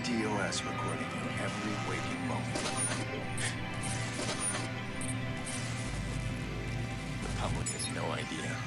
DOS recording you every waking moment. The public has no idea.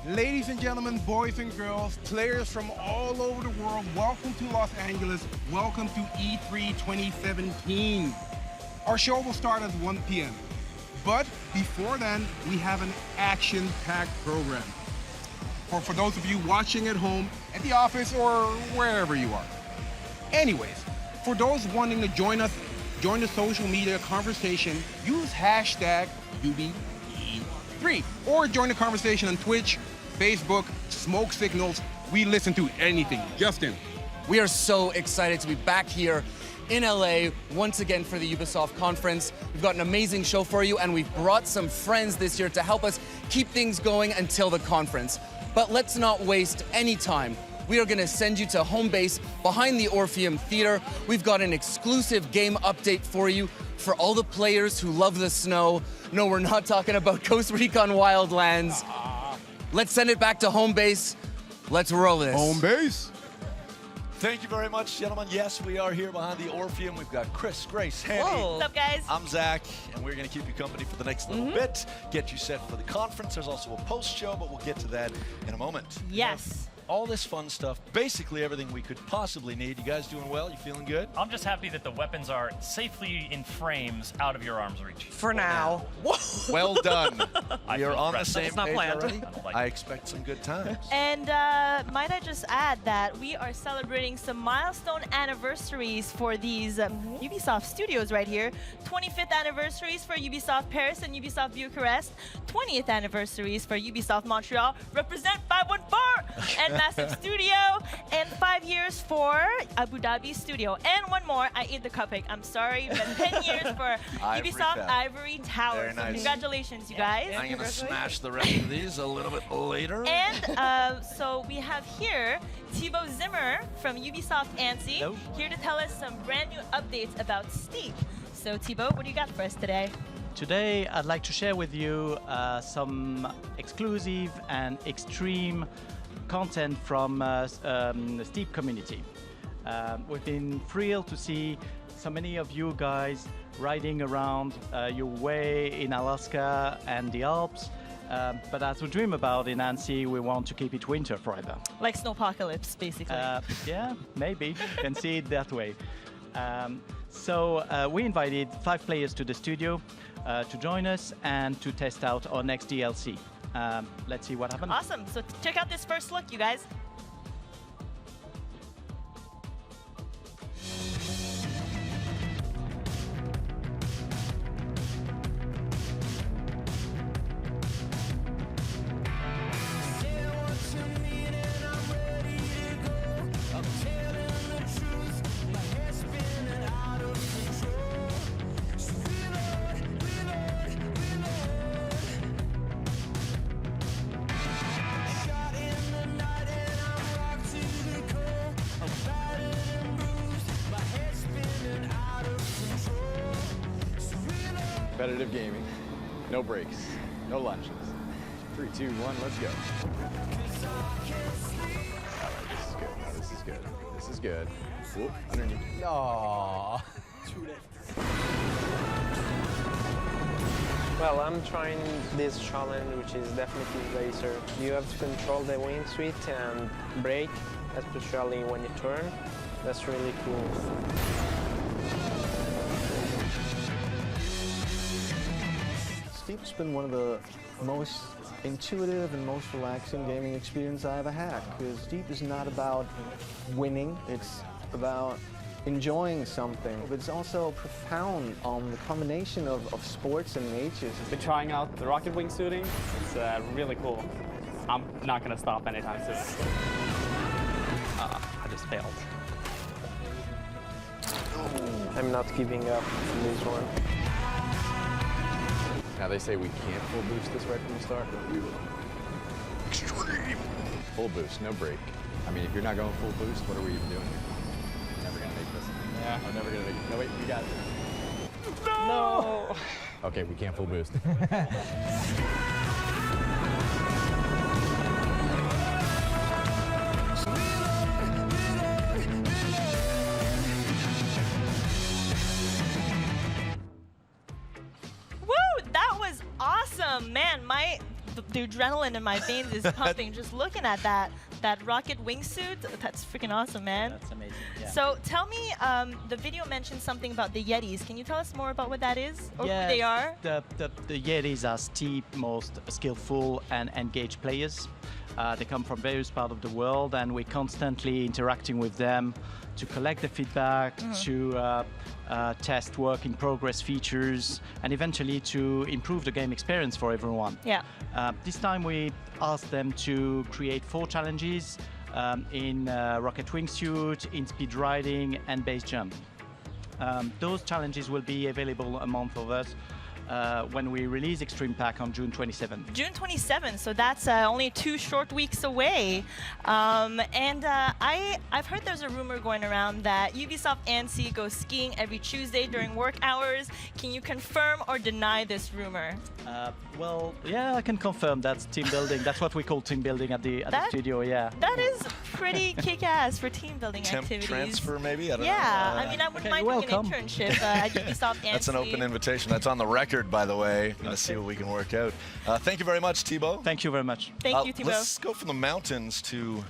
Ladies and gentlemen, boys and girls, players from all over the world, welcome to Los Angeles. Welcome to E3 2017. Our show will start at 1 p.m. But before then, we have an action-packed program. For those of you watching at home, at the office, or wherever you are. Anyways, for those wanting to join us, join the social media conversation, use hashtag UBE3, or join the conversation on Twitch, Facebook, smoke signals. We listen to anything. Justin. We are so excited to be back here in LA once again for the Ubisoft conference. We've got an amazing show for you, and we've brought some friends this year to help us keep things going until the conference. But let's not waste any time. We are gonna send you to home base behind the Orpheum Theater. We've got an exclusive game update for you for all the players who love the snow. No, we're not talking about Coast Recon Wildlands. Let's send it back to home base. Let's roll this. Home base. Thank you very much, gentlemen. Yes, we are here behind the Orpheum. We've got Chris, Grace, Hanny. What's up, guys? I'm Zach, and we're going to keep you company for the next little bit, get you set for the conference. There's also a post-show, but we'll get to that in a moment. Yes. All this fun stuff, basically everything we could possibly need. You guys doing well? You feeling good? I'm just happy that the weapons are safely in frames out of your arm's reach. For now. Well done. I We are feel on the threatened. same It's not page planned. already. I don't like I it. expect some good times. And might I just add that we are celebrating some milestone anniversaries for these Ubisoft studios right here. 25th anniversaries for Ubisoft Paris and Ubisoft Bucharest. 20th anniversaries for Ubisoft Montreal. Represent 514 and Massive Studio. And 5 years for Abu Dhabi Studio. And one more, I ate the cupcake. I'm sorry, but 10 years for Ivory Ubisoft Tower. Ivory Tower. Very So nice. congratulations, you guys. I'm going to smash the rest of these a little bit later. And so we have here Thibaut Zimmer from Ubisoft ANSI here to tell us some brand new updates about Steep. So Thibaut, what do you got for us today? Today, I'd like to share with you some exclusive and extreme content from the Steep community. We've been thrilled to see so many of you guys riding around your way in Alaska and the Alps. But as we dream about in ANSI, we want to keep it winter forever. Like Snowpocalypse, basically. Yeah, maybe. You can see it that way. So we invited 5 players to the studio to join us and to test out our next DLC. Let's see what happens. Awesome. So check out this first look, you guys. Competitive gaming, no breaks, no lunches. 3, 2, 1, let's go. All right, this is good. This is good. Whoop, underneath. Aww. Well, I'm trying this challenge, which is definitely racer. You have to control the wing suite and brake, especially when you turn. That's really cool. Steep's been one of the most intuitive and most relaxing gaming experience I ever had, because Steep is not about winning, it's about enjoying something. But it's also profound on the combination of sports and nature. Been trying out the rocket wingsuiting. It's really cool. I'm not going to stop anytime soon. I just failed. I'm not giving up on this one. Now they say we can't full boost this right from the start, but we will. Extreme. Full boost, no break. I mean, if you're not going full boost, what are we even doing here? I'm never gonna make this. Yeah. I'm never gonna make it. No, wait, we got it. No! Okay, we can't full boost. Woo! That was awesome, man. the adrenaline in my veins is pumping just looking at that rocket wingsuit. That's freaking awesome, man. That's amazing. Yeah. So tell me, the video mentioned something about the Yetis. Can you tell us more about what that is or Yes, who they are? The Yetis are Steep's most skillful and engaged players. They come from various parts of the world, and we're constantly interacting with them to collect the feedback, to test work in progress features, and eventually to improve the game experience for everyone. Yeah. This time we asked them to create 4 challenges in rocket wingsuit, in speed riding, and base jump. Those challenges will be available a month of us when we release Extreme Pack on June 27th. June 27th, so that's only 2 short weeks away. I've heard there's a rumor going around that Ubisoft ANSI goes skiing every Tuesday during work hours. Can you confirm or deny this rumor? Well, yeah, I can confirm that's team building. That's what we call team building at the studio, yeah. That is pretty kick-ass for team building Temp activities. transfer, maybe? I don't know. Yeah, I mean, I wouldn't mind doing an internship at Ubisoft ANSI. That's an open invitation. That's on the record, by the way. Going to see what we can work out. Thank you very much, Thibaut. Thank you very much. Thank you, Thibaut. Let's go from the mountains to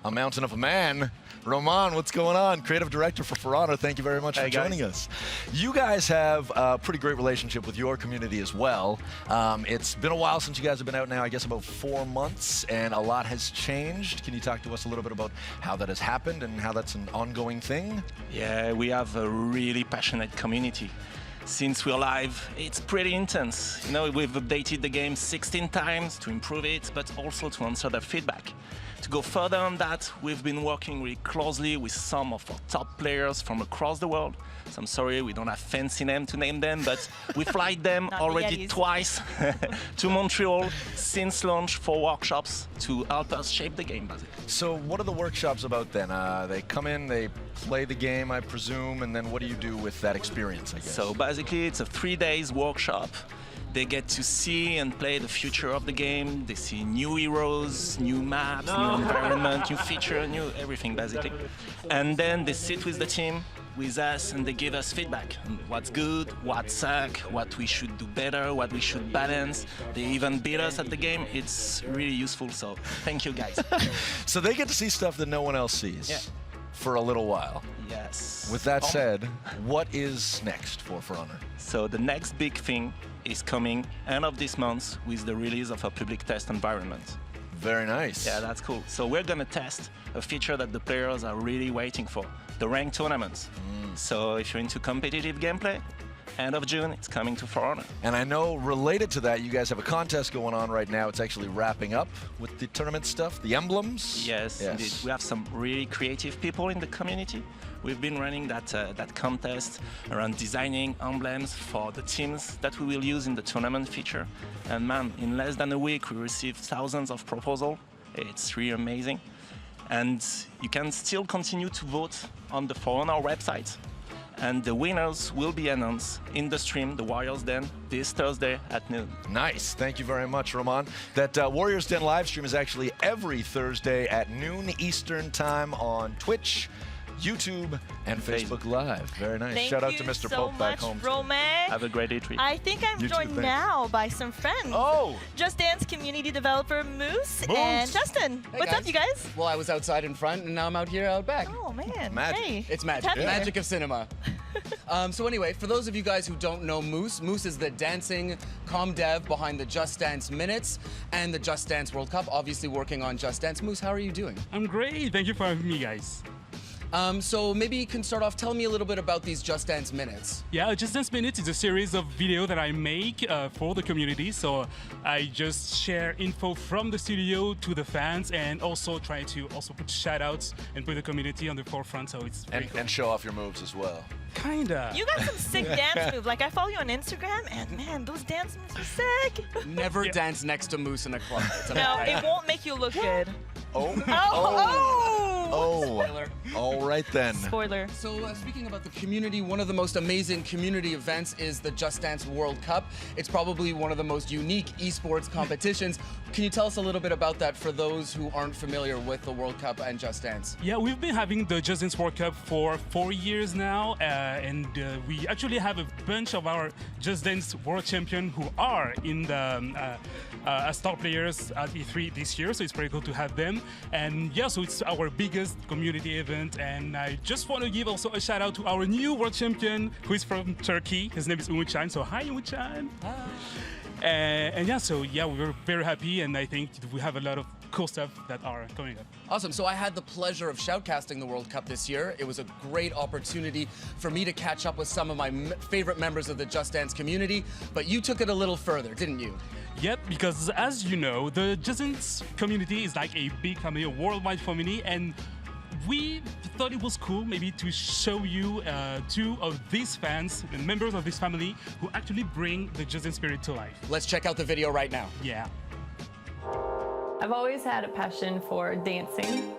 a mountain of a man. Roman, what's going on? Creative director for For Honor. Thank you very much for joining us. You guys have a pretty great relationship with your community as well. It's been a while since you guys have been out now, I guess about 4 months, and a lot has changed. Can you talk to us a little bit about how that has happened and how that's an ongoing thing? Yeah, we have a really passionate community. Since we're live, it's pretty intense. You know, we've updated the game 16 times to improve it, but also to answer their feedback. To go further on that, we've been working really closely with some of our top players from across the world. So I'm sorry, we don't have fancy names to name them, but we flight them already twice to Montreal since launch for workshops to help us shape the game, basically. So what are the workshops about then? They come in, they play the game, I presume, and then what do you do with that experience, I guess? So basically, it's a 3 days workshop. They get to see and play the future of the game. They see new heroes, new maps, new environment, new feature, new everything, basically. And then they sit with the team, with us, and they give us feedback on what's good, what suck, what we should do better, what we should balance. They even beat us at the game. It's really useful, so thank you, guys. So they get to see stuff that no one else sees for a little while. Yes. With that said, what is next for Honor? So the next big thing is coming end of this month with the release of a public test environment. Very nice. Yeah, that's cool. So we're gonna test a feature that the players are really waiting for, the ranked tournaments. So if you're into competitive gameplay, end of June, it's coming to For Honor. And I know related to that, you guys have a contest going on right now. It's actually wrapping up with the tournament stuff, the emblems. Yes, indeed. We have some really creative people in the community. We've been running that contest around designing emblems for the teams that we will use in the tournament feature. And man, in less than a week, we received thousands of proposals. It's really amazing. And you can still continue to vote on the For Honor website. And the winners will be announced in the stream, the Warriors Den, this Thursday at noon. Nice. Thank you very much, Roman. That Warriors Den live stream is actually every Thursday at noon Eastern time on Twitch, YouTube, and Facebook Live. Very nice. Shout out to Mr. Pope back home. Romain. Have a great E3. I think I'm joined now by some friends. Oh! Just Dance community developer Moose and Justin. Hey, What's guys. up, you guys? Well, I was outside in front, and now I'm out here out back. Oh, man. Magic. Hey. It's magic. Happy Magic of cinema. So anyway, for those of you guys who don't know Moose, Moose is the dancing comm dev behind the Just Dance Minutes and the Just Dance World Cup, obviously working on Just Dance. Moose, how are you doing? I'm great. Thank you for having me, guys. So maybe you can start off, tell me a little bit about these Just Dance Minutes. Yeah, Just Dance Minutes is a series of videos that I make for the community. So I just share info from the studio to the fans and also try to also put shout outs and put the community on the forefront. So it's very cool. And show off your moves as well. Kinda. You got some sick dance moves. Like, I follow you on Instagram, and man, those dance moves are sick. Never dance next to Moose in a club. It's a No, bad- it won't make you look good. Oh. Oh. Spoiler. All right then. Spoiler. So speaking about the community, one of the most amazing community events is the Just Dance World Cup. It's probably one of the most unique esports competitions. Can you tell us a little bit about that for those who aren't familiar with the World Cup and Just Dance? Yeah, we've been having the Just Dance World Cup for 4 years now, and we actually have a bunch of our Just Dance World Champions who are in the as star players at E3 this year, so it's pretty cool to have them. And yeah, so it's our biggest community event, and I just want to give also a shout out to our new world champion who is from Turkey. His name is Umutcan, so hi Umutcan. Hi. And yeah, so yeah, we were very happy, and I think we have a lot of cool stuff that are coming up. Awesome. So I had the pleasure of shoutcasting the World Cup this year. It was a great opportunity for me to catch up with some of my favorite members of the Just Dance community, but you took it a little further, didn't you? Yep, because as you know, the Just Dance community is like a big family, a worldwide family, and we thought it was cool maybe to show you two of these fans, the members of this family, who actually bring the Just Dance spirit to life. Let's check out the video right now. Yeah. I've always had a passion for dancing.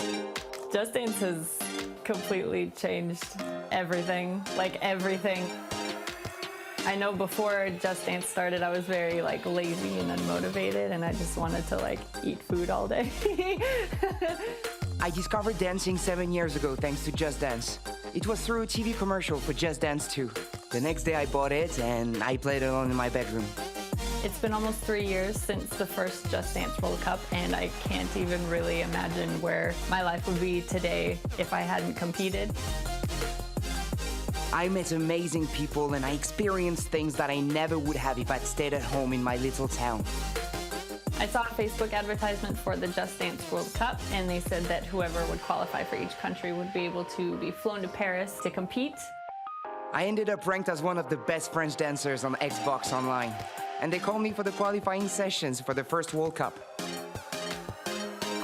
Just Dance has completely changed everything, like everything. I know before Just Dance started, I was very like lazy and unmotivated, and I just wanted to like eat food all day. I discovered dancing 7 years ago thanks to Just Dance. It was through a TV commercial for Just Dance 2. The next day I bought it and I played alone in my bedroom. It's been almost 3 years since the first Just Dance World Cup, and I can't even really imagine where my life would be today if I hadn't competed. I met amazing people and I experienced things that I never would have if I'd stayed at home in my little town. I saw a Facebook advertisement for the Just Dance World Cup, and they said that whoever would qualify for each country would be able to be flown to Paris to compete. I ended up ranked as one of the best French dancers on Xbox Online, and they called me for the qualifying sessions for the first World Cup.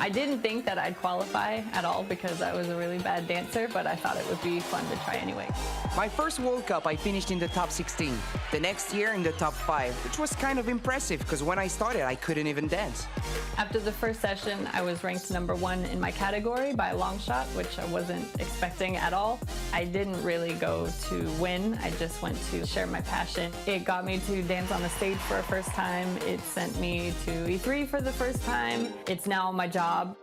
I didn't think that I'd qualify at all because I was a really bad dancer, but I thought it would be fun to try anyway. My first World Cup, I finished in the top 16. The next year in the top 5, which was kind of impressive because when I started, I couldn't even dance. After the first session, I was ranked #1 in my category by a long shot, which I wasn't expecting at all. I didn't really go to win. I just went to share my passion. It got me to dance on the stage for a first time. It sent me to E3 for the first time. It's now my job.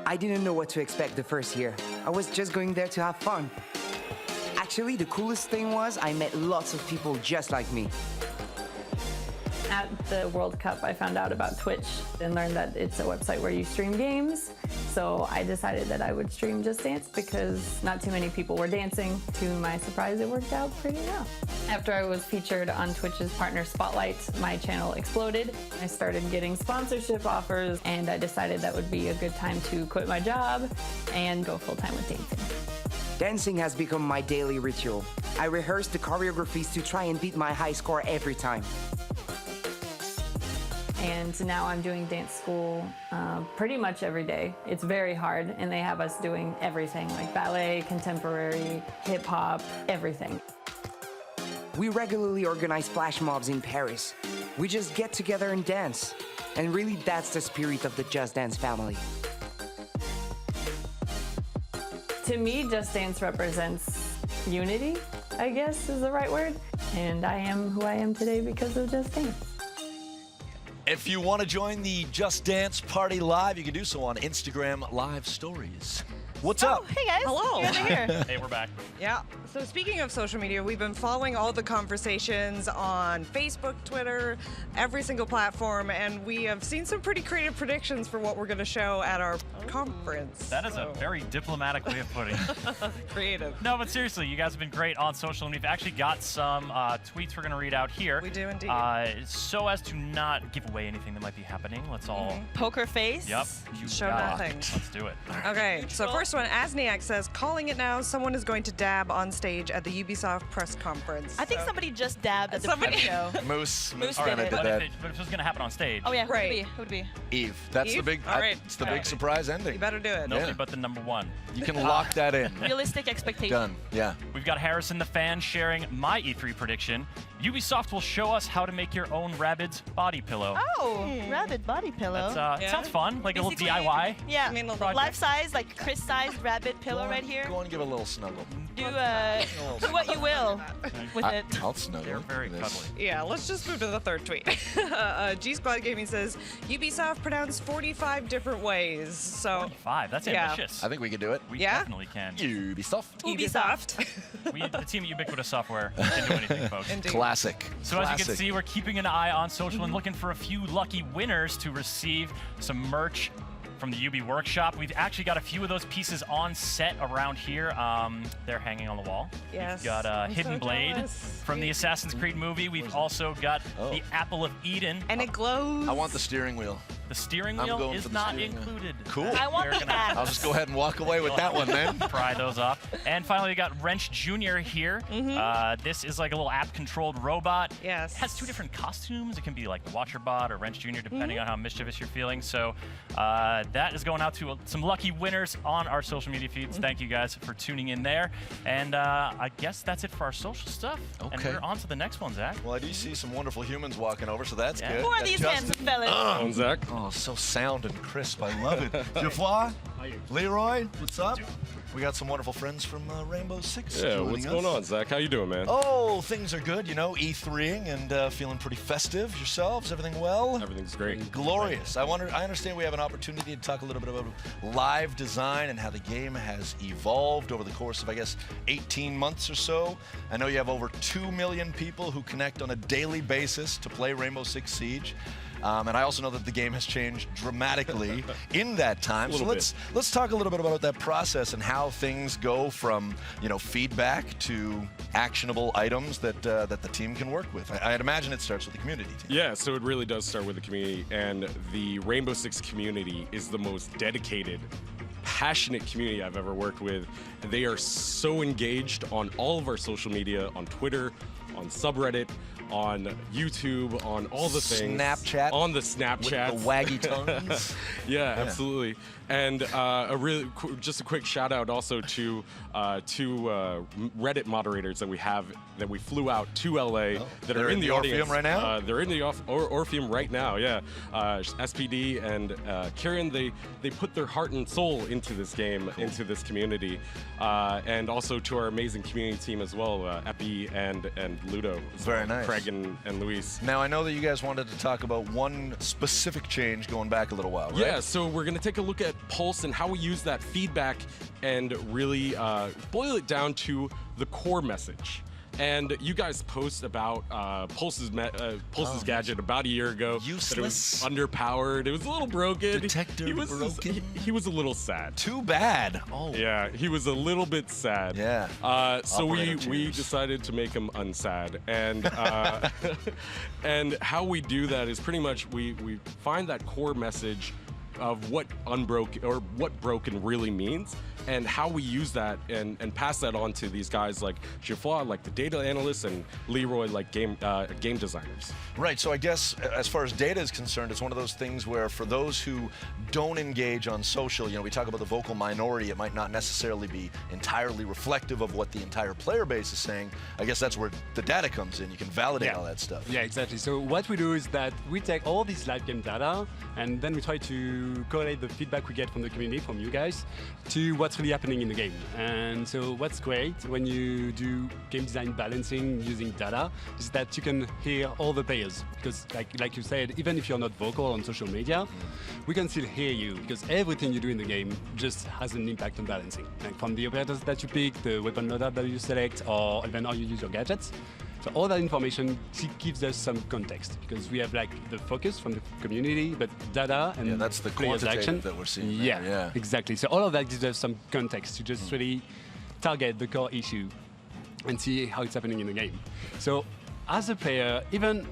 I didn't know what to expect the first year. I was just going there to have fun. Actually, the coolest thing was I met lots of people just like me. At the World Cup, I found out about Twitch and learned that it's a website where you stream games. So I decided that I would stream Just Dance because not too many people were dancing. To my surprise, it worked out pretty well. After I was featured on Twitch's Partner Spotlight, my channel exploded. I started getting sponsorship offers, and I decided that would be a good time to quit my job and go full-time with dancing. Dancing has become my daily ritual. I rehearse the choreographies to try and beat my high score every time. And now I'm doing dance school pretty much every day. It's very hard, and they have us doing everything, like ballet, contemporary, hip-hop, everything. We regularly organize flash mobs in Paris. We just get together and dance. And really, that's the spirit of the Just Dance family. To me, Just Dance represents unity, I guess is the right word. And I am who I am today because of Just Dance. If you want to join the Just Dance party live, you can do so on Instagram Live Stories. What's up? Hey guys. Hello. You guys are here. Hey, we're back. Yeah. So speaking of social media, we've been following all the conversations on Facebook, Twitter, every single platform, and we have seen some pretty creative predictions for what we're going to show at our conference. That is a very diplomatic way of putting it. Creative. No, but seriously, you guys have been great on social, and we've actually got some tweets we're going to read out here. We do indeed. So as to not give away anything that might be happening, let's all... Poker face. Yep. Show nothing. Let's do it. Okay, so first one, Asniak says, calling it now, someone is going to dab on stage at the Ubisoft press conference. I think somebody just dabbed at the press show. Moose Moose kind of did did it. that. But if it was going to happen on stage. Oh yeah, who Right. would it be? Who would it be? Eve. That's the Eve? big. All right. It's the big surprise ending. You better do it. Nobody Yeah. but the #1. You can lock that in. Realistic expectation. Done. Yeah. We've got Harrison the fan sharing my E3 prediction. Ubisoft will show us how to make your own Rabbids body pillow. Oh, rabbit body pillow. That's, Sounds fun, like a little Basically, DIY. Yeah, I mean, life size, like Chris size. oversized rabbit pillow right here. Go on and give it a little snuggle. Do what you will with it. I'll snuggle. They're very cuddly. Yeah, let's just move to the third tweet. G Squad Gaming says Ubisoft pronounced 45 different ways. So 45. That's ambitious. I think we could do it. We Yeah? definitely can. Ubisoft. The team at Ubiquitous Software can do anything, folks. Indeed. Classic. So as you can see, we're keeping an eye on social and looking for a few lucky winners to receive some merch from the UB Workshop. We've actually got a few of those pieces on set around here. They're hanging on the wall. Yes. We've got I'm Hidden so Blade jealous. from the Assassin's Creed movie. We've also got the Apple of Eden. And it glows. I want the steering wheel. The steering I'm wheel going is for the not steering wheel. included. Cool. I want the axe. I'll just go ahead and walk away with that one, man. Pry those off. And finally, we got Wrench Jr. here. This is like a little app-controlled robot. Yes. It has two different costumes. It can be like the Watcher Bot or Wrench Jr., depending on how mischievous you're feeling. So that is going out to some lucky winners on our social media feeds. Thank you guys for tuning in there. And I guess that's it for our social stuff. Okay. And we're on to the next one, Zach. Well, I do see some wonderful humans walking over, so that's good. Who are Got these Justin. handsome fellas? I'm Zach. Oh, so sound and crisp. I love it. Geoffroy? Leroy? What's up? We got some wonderful friends from Rainbow Six. Yeah, joining what's us. going on, Zach? How you doing, man? Oh, things are good. You know, E3ing and feeling pretty festive. Yourselves? Everything well? Everything's great. Glorious. I understand we have an opportunity to talk a little bit about live design and how the game has evolved over the course of, I guess, 18 months or so. I know you have over 2 million people who connect on a daily basis to play Rainbow Six Siege. And I also know that the game has changed dramatically in that time. So let's talk a little bit about that process and how things go from feedback to actionable items that that the team can work with. I'd imagine it starts with the community team. Yeah, so it really does start with the community, and the Rainbow Six community is the most dedicated, passionate community I've ever worked with. They are so engaged on all of our social media, on Twitter, on subreddit, on YouTube, on all the things. Snapchat. On the Snapchat. With the waggy tongues. Yeah, absolutely. And just a quick shout out also to two Reddit moderators that we have that we flew out to LA that are in the audience Orpheum right now. They're in the Orpheum right now. Yeah, SPD and Karen. They put their heart and soul into this game, into this community, and also to our amazing community team as well, Epi and Ludo. Very nice. Craig and Luis. Now I know that you guys wanted to talk about one specific change going back a little while, right? Yeah, so we're going to take a look at Pulse and how we use that feedback and really boil it down to the core message. And you guys post about Pulse's gadget about a year ago. Useless. That it was underpowered. It was a little broken. Detector broken. He was a little sad. Too bad. Oh. Yeah, he was a little bit sad. Yeah. So we decided to make him unsad, and and how we do that is pretty much we find that core message of what unbroken or what broken really means, and how we use that and pass that on to these guys like Geoffroy, like the data analysts, and Leroy, like game designers. Right, so I guess as far as data is concerned, it's one of those things where for those who don't engage on social, we talk about the vocal minority, it might not necessarily be entirely reflective of what the entire player base is saying. I guess that's where the data comes in. You can validate all that stuff. Yeah, exactly. So what we do is that we take all this live game data and then we try to correlate the feedback we get from the community, from you guys, to what's really happening in the game. And so what's great when you do game design balancing using data is that you can hear all the players, because like you said, even if you're not vocal on social media, we can still hear you, because everything you do in the game just has an impact on balancing. Like from the operators that you pick, the weapon loadout that you select, or even how you use your gadgets. So all that information gives us some context, because we have like the focus from the community, but data and that's the players' quantitative action that we're seeing there, Yeah, exactly. So all of that gives us some context to just really target the core issue and see how it's happening in the game. So as a player, even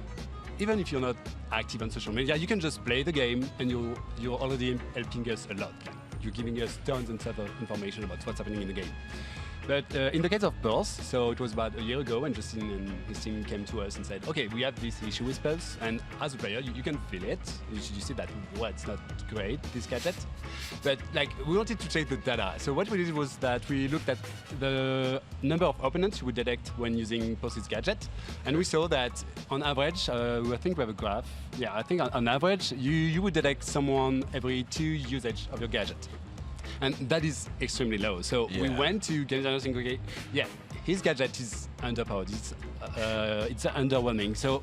if you're not active on social media, you can just play the game and you're already helping us a lot. Like, you're giving us tons and tons of information about what's happening in the game. But in the case of Pulse, so it was about a year ago when Justin and his team came to us and said, okay, we have this issue with Pulse, and as a player, you can feel it. You see that, well, it's not great, this gadget. But like, we wanted to check the data. So what we did was that we looked at the number of opponents you would detect when using Pulse's gadget, and we saw that on average, I think we have a graph. Yeah, I think on average, you would detect someone every 2 usage of your gadget. and that is extremely low. So we went to game designers and go, okay, yeah, his gadget is underpowered. It's underwhelming. So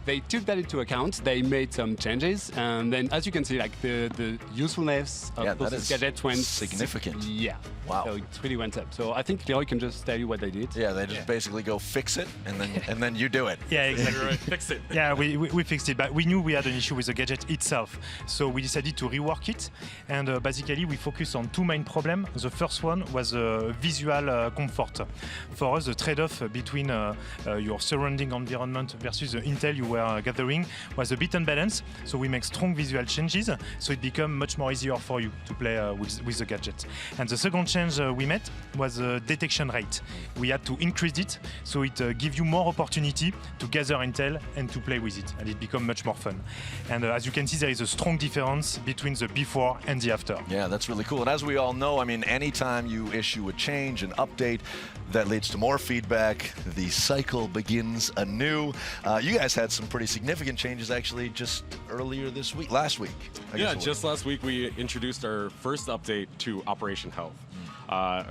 they took that into account. They made some changes, and then, as you can see, like the usefulness of those gadgets went significant. Yeah. Wow. So it really went up. So I think Leroy can just tell you what they did. Yeah, they just basically go fix it, and then you do it. Yeah, exactly. Fix it. Yeah, we fixed it, but we knew we had an issue with the gadget itself. So we decided to rework it, and basically we focused on two main problems. The first one was visual comfort. For us, the trade-off between your surrounding environment versus the intel you were gathering was a bit unbalanced. So we make strong visual changes, so it becomes much more easier for you to play with the gadget. And the second change we made was the detection rate. We had to increase it, so it gives you more opportunity to gather intel and to play with it, and it becomes much more fun. And as you can see, there is a strong difference between the before and the after. Yeah, that's really cool. And as we all know, I mean, anytime you issue a change, an update, that leads to more feedback. The cycle begins anew. You guys had some pretty significant changes actually just earlier this week, last week. Yeah, just last week we introduced our first update to Operation Health.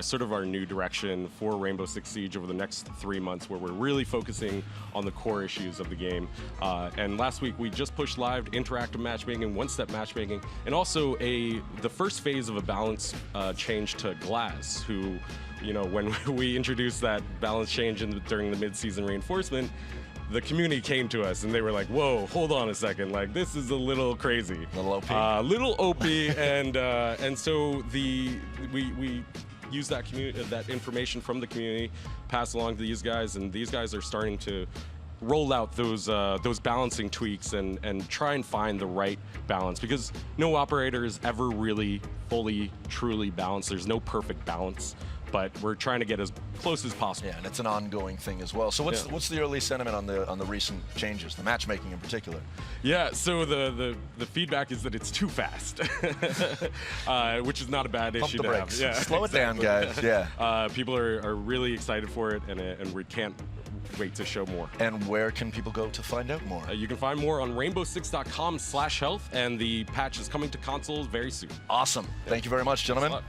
Sort of our new direction for Rainbow Six Siege over the next 3 months, where we're really focusing on the core issues of the game. And last week we just pushed live interactive matchmaking, one-step matchmaking, and also the first phase of a balance change to Glass, who, you know, when we introduced that balance change during the mid-season reinforcement, the community came to us and they were like, whoa, hold on a second, like this is a little crazy. Little OP. Little OP, and so we use that information from the community, pass along to these guys, and these guys are starting to roll out those balancing tweaks and try and find the right balance, because no operator is ever really fully, truly balanced. There's no perfect balance, but we're trying to get as close as possible. Yeah, and it's an ongoing thing as well. So what's the early sentiment on the recent changes, the matchmaking in particular? Yeah, so the feedback is that it's too fast, which is not a bad Pump issue the to brakes. have. Yeah, Slow it down, guys. Yeah. People are really excited for it, and we can't wait to show more. And where can people go to find out more? You can find more on rainbow6.com/health, and the patch is coming to consoles very soon. Awesome. Thank you very much, gentlemen.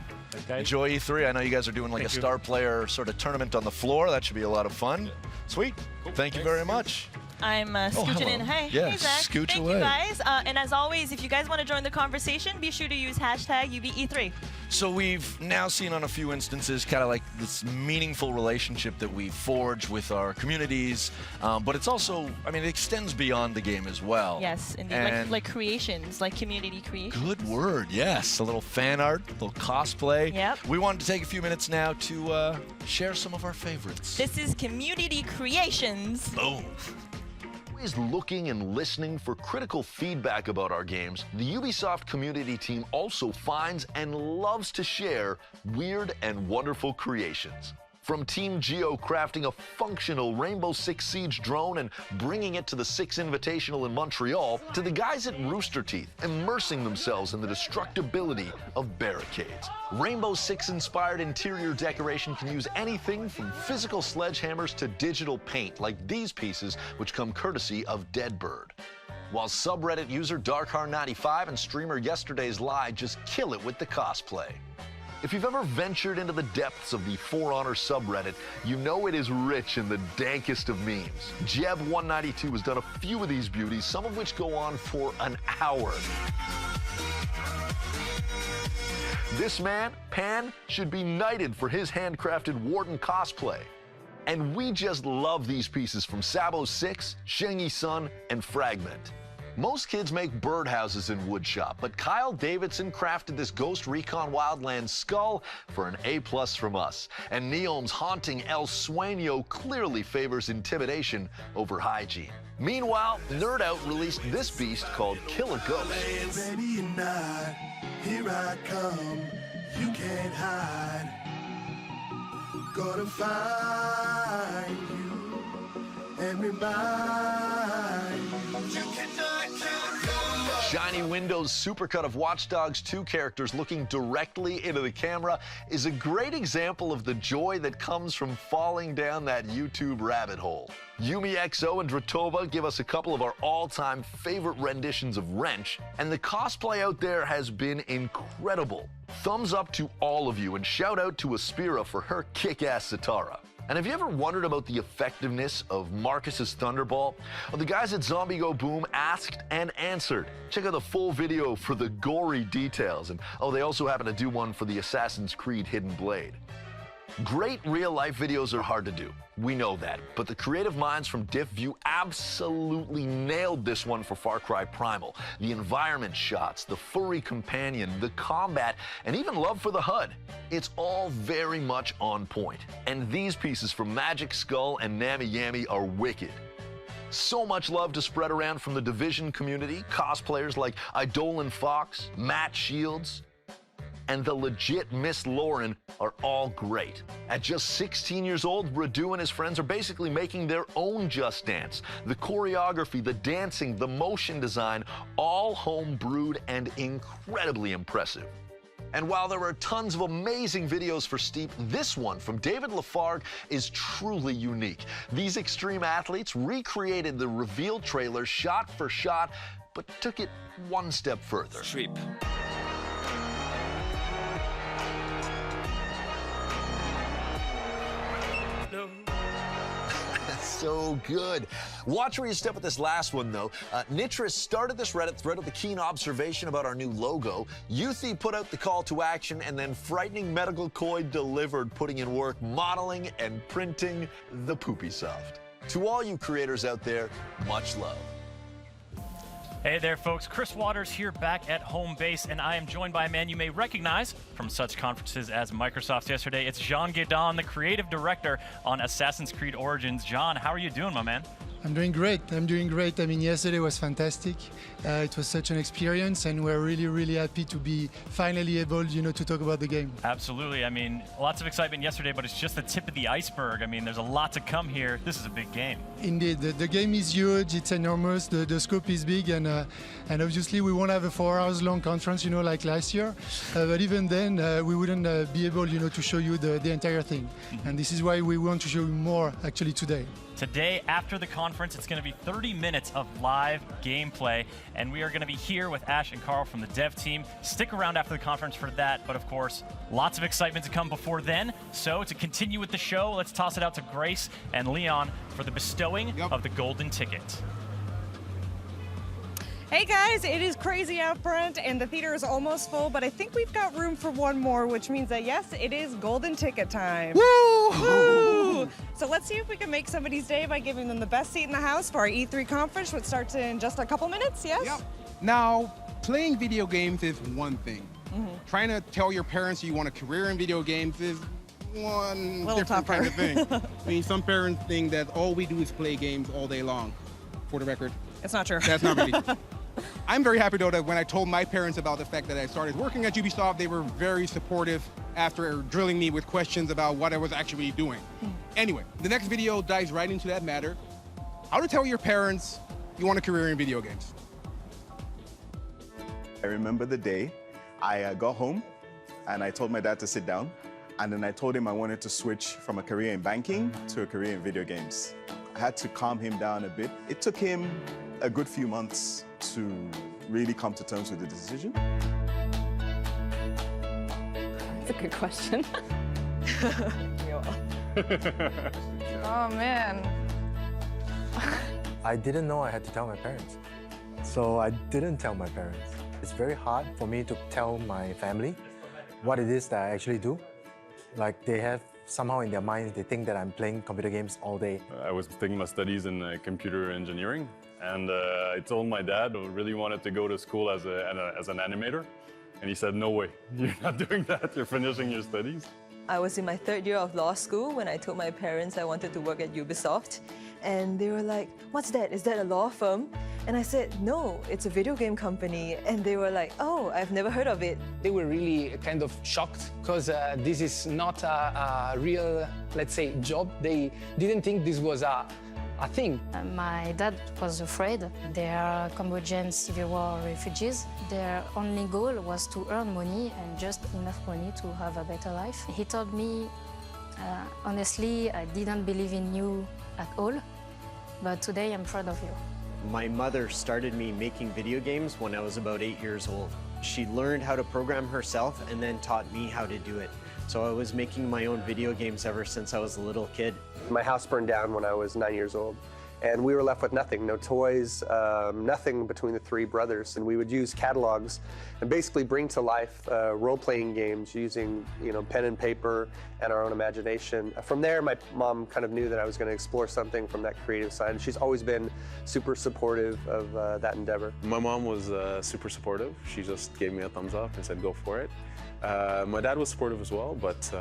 Okay. Enjoy E3. I know you guys are doing like a star player sort of tournament on the floor. That should be a lot of fun. Sweet. Cool. Thank you very much. I'm scooching in. Hey, yeah, hey Zach. Scooch Thank away. you guys. And as always, if you guys want to join the conversation, be sure to use hashtag #UBE3. So we've now seen on a few instances kind of like this meaningful relationship that we forge with our communities, but it's also, I mean, it extends beyond the game as well. Yes, indeed. Like creations, like community creations. Good word, yes. A little fan art, a little cosplay. Yep. We wanted to take a few minutes now to share some of our favorites. This is Community Creations. Boom. Always looking and listening for critical feedback about our games, the Ubisoft community team also finds and loves to share weird and wonderful creations. From Team Geo crafting a functional Rainbow Six Siege drone and bringing it to the Six Invitational in Montreal, to the guys at Rooster Teeth immersing themselves in the destructibility of barricades. Rainbow Six-inspired interior decoration can use anything from physical sledgehammers to digital paint, like these pieces, which come courtesy of Deadbird. While subreddit user Darkhar95 and streamer Yesterday's Lie just kill it with the cosplay. If you've ever ventured into the depths of the For Honor subreddit, you know it is rich in the dankest of memes. Jeb192 has done a few of these beauties, some of which go on for an hour. This man, Pan, should be knighted for his handcrafted Warden cosplay. And we just love these pieces from Sabo6, Shengi Sun, and Fragment. Most kids make birdhouses in woodshop, but Kyle Davidson crafted this Ghost Recon Wildlands skull for an A+ from us. And Neom's haunting El Sueño clearly favors intimidation over hygiene. Meanwhile, Nerd Out released this beast called Kill a Ghost. Baby, you're not. Here I come. You can't hide. Gonna find you and remind you. You cannot kill a ghost. shiny Windows supercut of Watch Dogs 2 characters looking directly into the camera is a great example of the joy that comes from falling down that YouTube rabbit hole. YumiXO and Dratova give us a couple of our all-time favorite renditions of Wrench, and the cosplay out there has been incredible. Thumbs up to all of you, and shout out to Aspira for her kick-ass Sitara. And have you ever wondered about the effectiveness of Marcus's Thunderball? Well, the guys at Zombie Go Boom asked and answered. Check out the full video for the gory details. And oh, they also happen to do one for the Assassin's Creed Hidden Blade. Great real-life videos are hard to do. We know that. But the creative minds from DiffView absolutely nailed this one for Far Cry Primal. The environment shots, the furry companion, the combat, and even love for the HUD. It's all very much on point. And these pieces from Magic Skull and Nami Yami are wicked. So much love to spread around from the Division community, cosplayers like Eidolon Fox, Matt Shields, and the legit Miss Lauren are all great. At just 16 years old, Radu and his friends are basically making their own Just Dance. The choreography, the dancing, the motion design, all home-brewed and incredibly impressive. And while there are tons of amazing videos for Steep, this one from David Lafargue is truly unique. These extreme athletes recreated the reveal trailer shot for shot, but took it one step further. Steep. So good. Watch where you step with this last one, though. Nitris started this Reddit thread with a keen observation about our new logo. Youthy put out the call to action, and then Frightening Medical Koi delivered, putting in work modeling and printing the Poopy Soft. To all you creators out there, much love. Hey there, folks. Chris Waters here back at home base, and I am joined by a man you may recognize from such conferences as Microsoft's yesterday. It's Jean Guédon, the creative director on Assassin's Creed Origins. John, how are you doing, my man? I'm doing great. I mean, yesterday was fantastic. It was such an experience, and we're really, really happy to be finally able, to talk about the game. Absolutely. I mean, lots of excitement yesterday, but it's just the tip of the iceberg. I mean, there's a lot to come here. This is a big game. Indeed, the game is huge. It's enormous. The scope is big, and obviously we won't have a 4 hours long conference, like last year. But even then, we wouldn't be able, to show you the entire thing. And this is why we want to show you more actually today. Today, after the conference, it's going to be 30 minutes of live gameplay, and we are going to be here with Ash and Carl from the dev team. Stick around after the conference for that, but of course, lots of excitement to come before then. So to continue with the show, let's toss it out to Grace and Leon for the bestowing of the golden ticket. Hey guys, it is crazy out front and the theater is almost full, but I think we've got room for one more, which means that yes, it is golden ticket time. Woo! Woo! So let's see if we can make somebody's day by giving them the best seat in the house for our E3 conference, which starts in just a couple minutes, yes? Yep. Now, playing video games is one thing. Trying to tell your parents you want a career in video games is one different kind of thing. I mean, some parents think that all we do is play games all day long. For the record, it's not true. That's not really true. I'm very happy, though, that when I told my parents about the fact that I started working at Ubisoft, they were very supportive after drilling me with questions about what I was actually doing. Anyway, the next video dives right into that matter. How to tell your parents you want a career in video games. I remember the day I got home and I told my dad to sit down, and then I told him I wanted to switch from a career in banking to a career in video games. I had to calm him down a bit. It took him a good few months to really come to terms with the decision. That's a good question. Oh, man. I didn't know I had to tell my parents, so I didn't tell my parents. It's very hard for me to tell my family what it is that I actually do. Like, they have somehow in their minds, they think that I'm playing computer games all day. I was taking my studies in computer engineering, and I told my dad I really wanted to go to school as an animator, and he said, no way, you're not doing that, you're finishing your studies. I was in my 3rd year of law school when I told my parents I wanted to work at Ubisoft, and they were like, what's that? Is that a law firm? And I said, no, it's a video game company. And they were like, oh, I've never heard of it. They were really kind of shocked because this is not a real, let's say, job. They didn't think this was a I think. My dad was afraid. They are Cambodian Civil War refugees. Their only goal was to earn money and just enough money to have a better life. He told me, honestly, I didn't believe in you at all, but today I'm proud of you. My mother started me making video games when I was about 8 years old. She learned how to program herself and then taught me how to do it. So I was making my own video games ever since I was a little kid. My house burned down when I was 9 years old, and we were left with nothing, no toys, nothing between the three brothers. And we would use catalogs and basically bring to life role-playing games using, pen and paper and our own imagination. From there, my mom kind of knew that I was going to explore something from that creative side. And she's always been super supportive of that endeavor. My mom was super supportive. She just gave me a thumbs up and said, go for it. My dad was supportive as well, but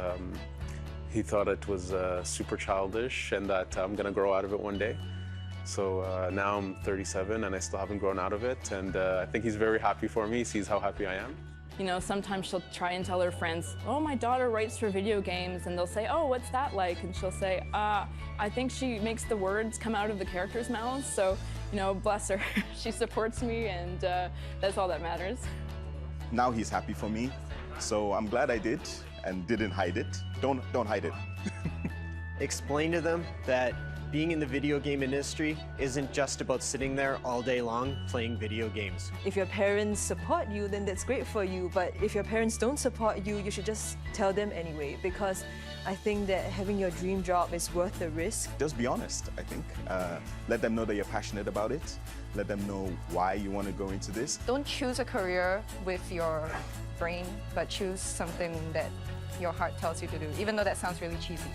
he thought it was super childish and that I'm going to grow out of it one day. So now I'm 37 and I still haven't grown out of it, and I think he's very happy for me. He sees how happy I am. Sometimes she'll try and tell her friends, oh, my daughter writes for video games, and they'll say, oh, what's that like? And she'll say, I think she makes the words come out of the characters' mouths, so, bless her. She supports me, and that's all that matters. Now he's happy for me, so I'm glad I did and didn't hide it. Don't hide it. Explain to them that being in the video game industry isn't just about sitting there all day long playing video games. If your parents support you, then that's great for you. But if your parents don't support you, you should just tell them anyway, because I think that having your dream job is worth the risk. Just be honest, I think. Let them know that you're passionate about it. Let them know why you want to go into this. Don't choose a career with your brain, but choose something that your heart tells you to do, even though that sounds really cheesy.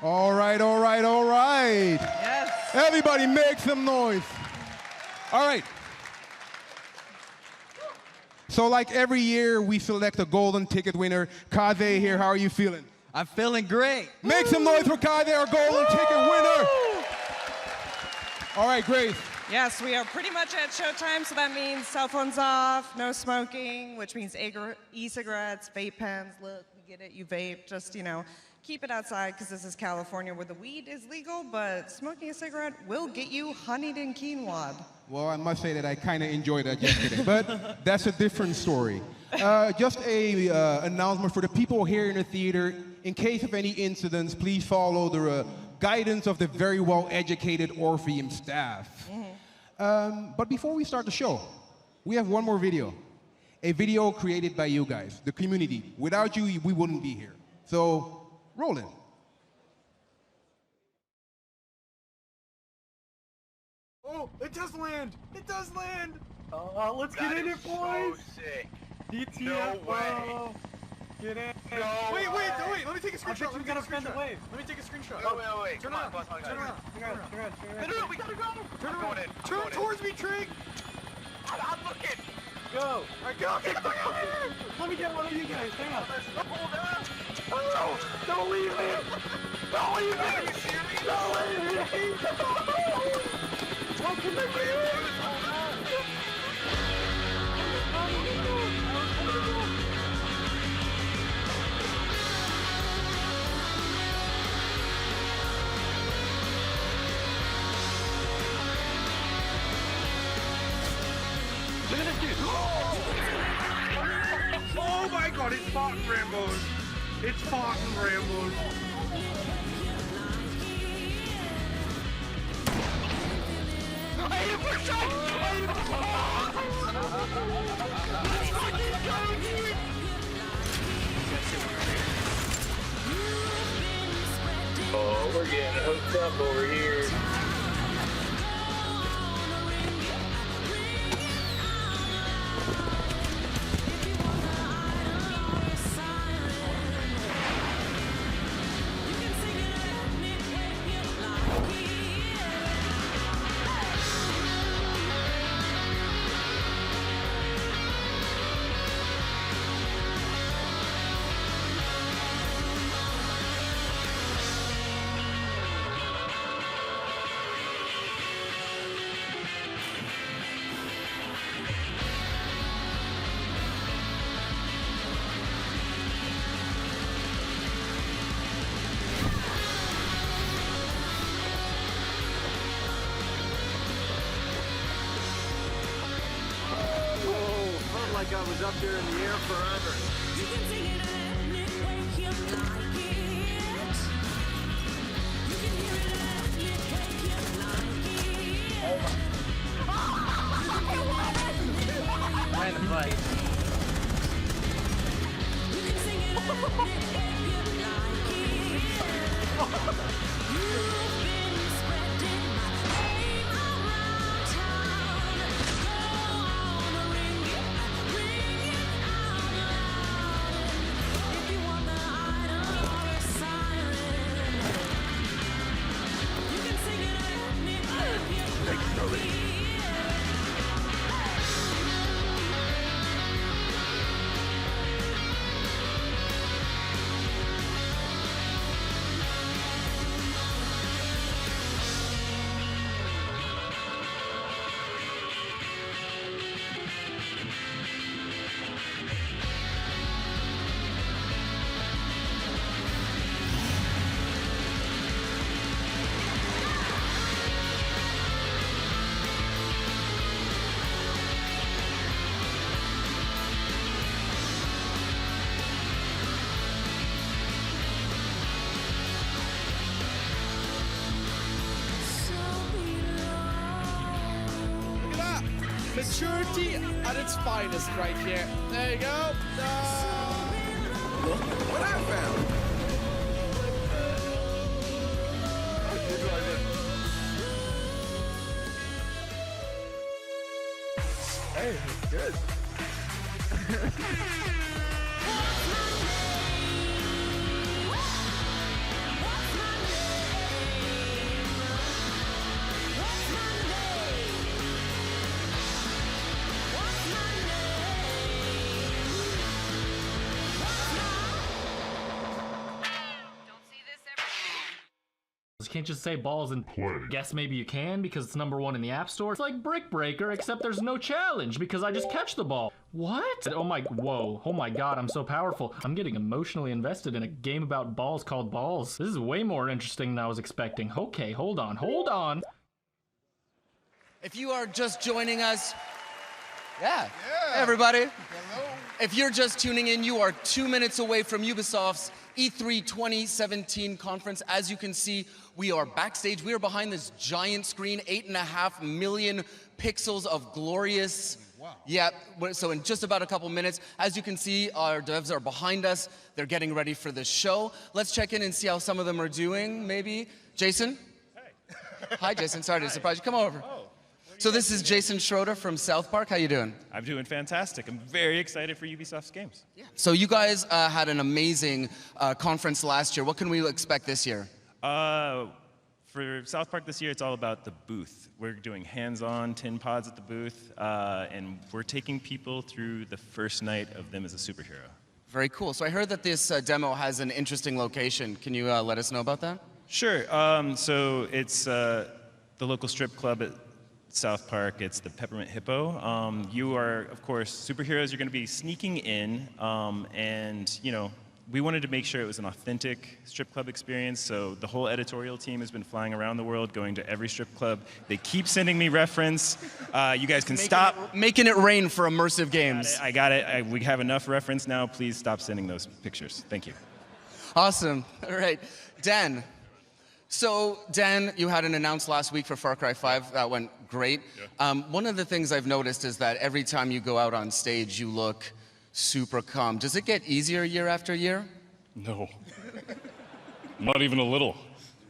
All right, all right, all right. Yes. Everybody make some noise. All right. So like every year, we select a golden ticket winner. Kaze here, how are you feeling? I'm feeling great. Make some noise for Kaze, our golden ticket winner. All right, Grace. Yes, we are pretty much at showtime, so that means cell phones off, no smoking, which means e-cigarettes, vape pens. Look, we get it, you vape, just, keep it outside, because this is California where the weed is legal, but smoking a cigarette will get you honeyed and quinoa. Well, I must say that I kind of enjoyed that yesterday, but that's a different story. Just a announcement for the people here in the theater. In case of any incidents, please follow the guidance of the very well-educated Orpheum staff. But before we start the show, we have one more video. A video created by you guys, the community. Without you, we wouldn't be here. So, roll it. Oh, it does land! It does land! Let's get in it, boys! So sick. DTF, No way. Get in. No wait, way. let me take a screenshot. We gotta spend the wave. Let me take a screenshot. Wait. Turn Come around. on. Turn around. No, we gotta go. Turn I'm around. going in. Turn towards me, Trig. I'm looking. Go. All right, go. Get the fuck out of here. Let me get one of you guys. Hang on. Oh, don't leave me. Don't leave me. Don't leave me. What can I do? Look at this dude. Oh my god, it's Spartan Rambos. It's Spartan Rambos. Oh, we're getting hooked up over here. like I was up there in the air forever. You can sing it and make you like it. You can hear it and make you like it. Oh my. Right in the fight. You can sing it and make you like it. You've been spreading my name around town. Go on, ring it out loud. If you want the item or a siren, you can sing it and make you like it. Maturity at its finest right here. There you go. Look what I found. Hey, good. You can't just say balls and play. Guess maybe you can because it's #1 in the App Store. It's like Brick Breaker, except there's no challenge because I just catch the ball. What? Oh my, whoa. Oh my god, I'm so powerful. I'm getting emotionally invested in a game about balls called Balls. This is way more interesting than I was expecting. Okay, hold on. If you are just joining us, Hey everybody. Hello. If you're just tuning in, you are 2 minutes away from Ubisoft's E3 2017 conference. As you can see, we are backstage. We are behind this giant screen, 8.5 million pixels of glorious. Wow. Yeah, so in just about a couple minutes, as you can see, our devs are behind us. They're getting ready for the show. Let's check in and see how some of them are doing, maybe. Jason? Hey. Hi, Jason. Sorry to surprise you. Come over. So this is Jason Schroeder from South Park. How you doing? I'm doing fantastic. I'm very excited for Ubisoft's games. Yeah. So you guys had an amazing conference last year. What can we expect this year? For South Park this year, it's all about the booth. We're doing hands-on tin pods at the booth, and we're taking people through the first night of them as a superhero. Very cool. So I heard that this demo has an interesting location. Can you let us know about that? Sure. So it's the local strip club at South Park. It's the Peppermint Hippo. You are, of course, superheroes. You're going to be sneaking in, and we wanted to make sure it was an authentic strip club experience. So the whole editorial team has been flying around the world, going to every strip club. They keep sending me reference. You guys can stop making it rain for immersive games. I got it. We have enough reference now. Please stop sending those pictures. Thank you. Awesome. All right, Dan. So, Dan, you had an announce last week for Far Cry 5. That went great. Yeah. One of the things I've noticed is that every time you go out on stage, you look super calm. Does it get easier year after year? No. Not even a little.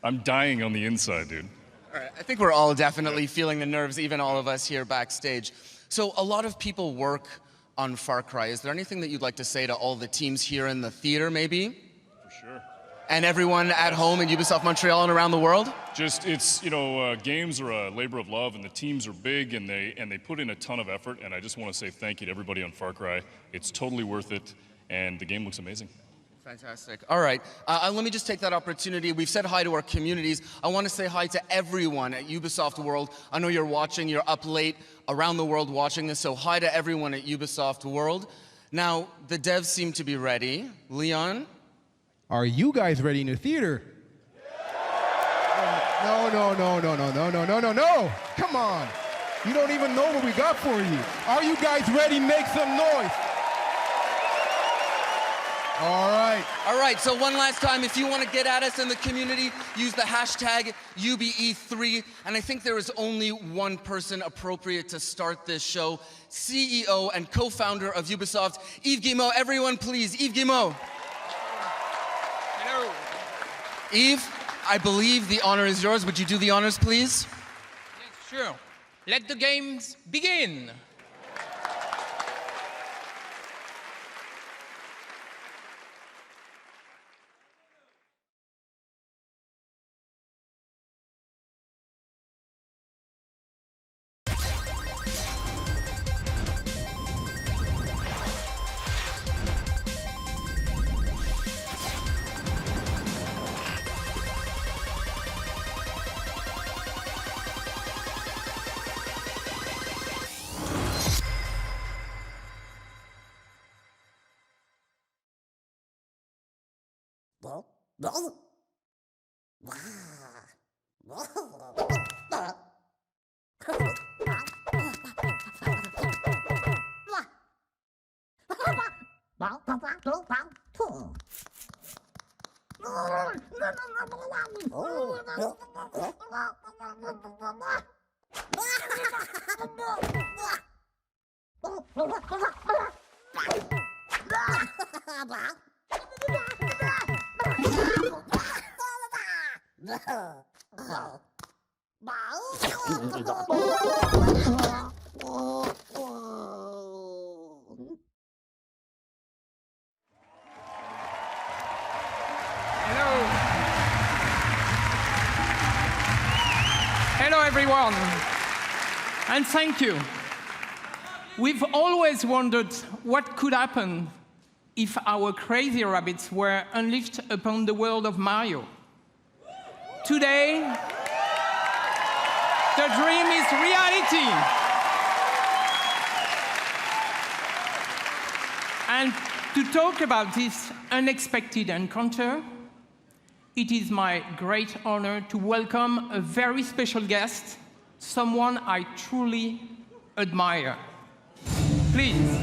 I'm dying on the inside, dude. All right, I think we're all definitely feeling the nerves, even all of us here backstage. So, a lot of people work on Far Cry. Is there anything that you'd like to say to all the teams here in the theater, maybe? For sure. And everyone at home in Ubisoft Montreal and around the world? Just, it's, games are a labor of love, and the teams are big, and they put in a ton of effort, and I just want to say thank you to everybody on Far Cry. It's totally worth it, and the game looks amazing. Fantastic. All right. Let me just take that opportunity. We've said hi to our communities. I want to say hi to everyone at Ubisoft World. I know you're watching. You're up late around the world watching this, so hi to everyone at Ubisoft World. Now, the devs seem to be ready. Leon? Are you guys ready in the theater? No. Come on. You don't even know what we got for you. Are you guys ready? Make some noise. All right. All right, so one last time, if you want to get at us in the community, use the hashtag UBE3. And I think there is only one person appropriate to start this show, CEO and co-founder of Ubisoft, Yves Guillemot. Everyone, please, Yves Guillemot. Hello. Yves, I believe the honor is yours. Would you do the honors, please? Yes, sure. Let the games begin. Hello, everyone, and thank you. We've always wondered what could happen if our crazy rabbits were unleashed upon the world of Mario. Today, the dream is reality. And to talk about this unexpected encounter, it is my great honor to welcome a very special guest, someone I truly admire. Please.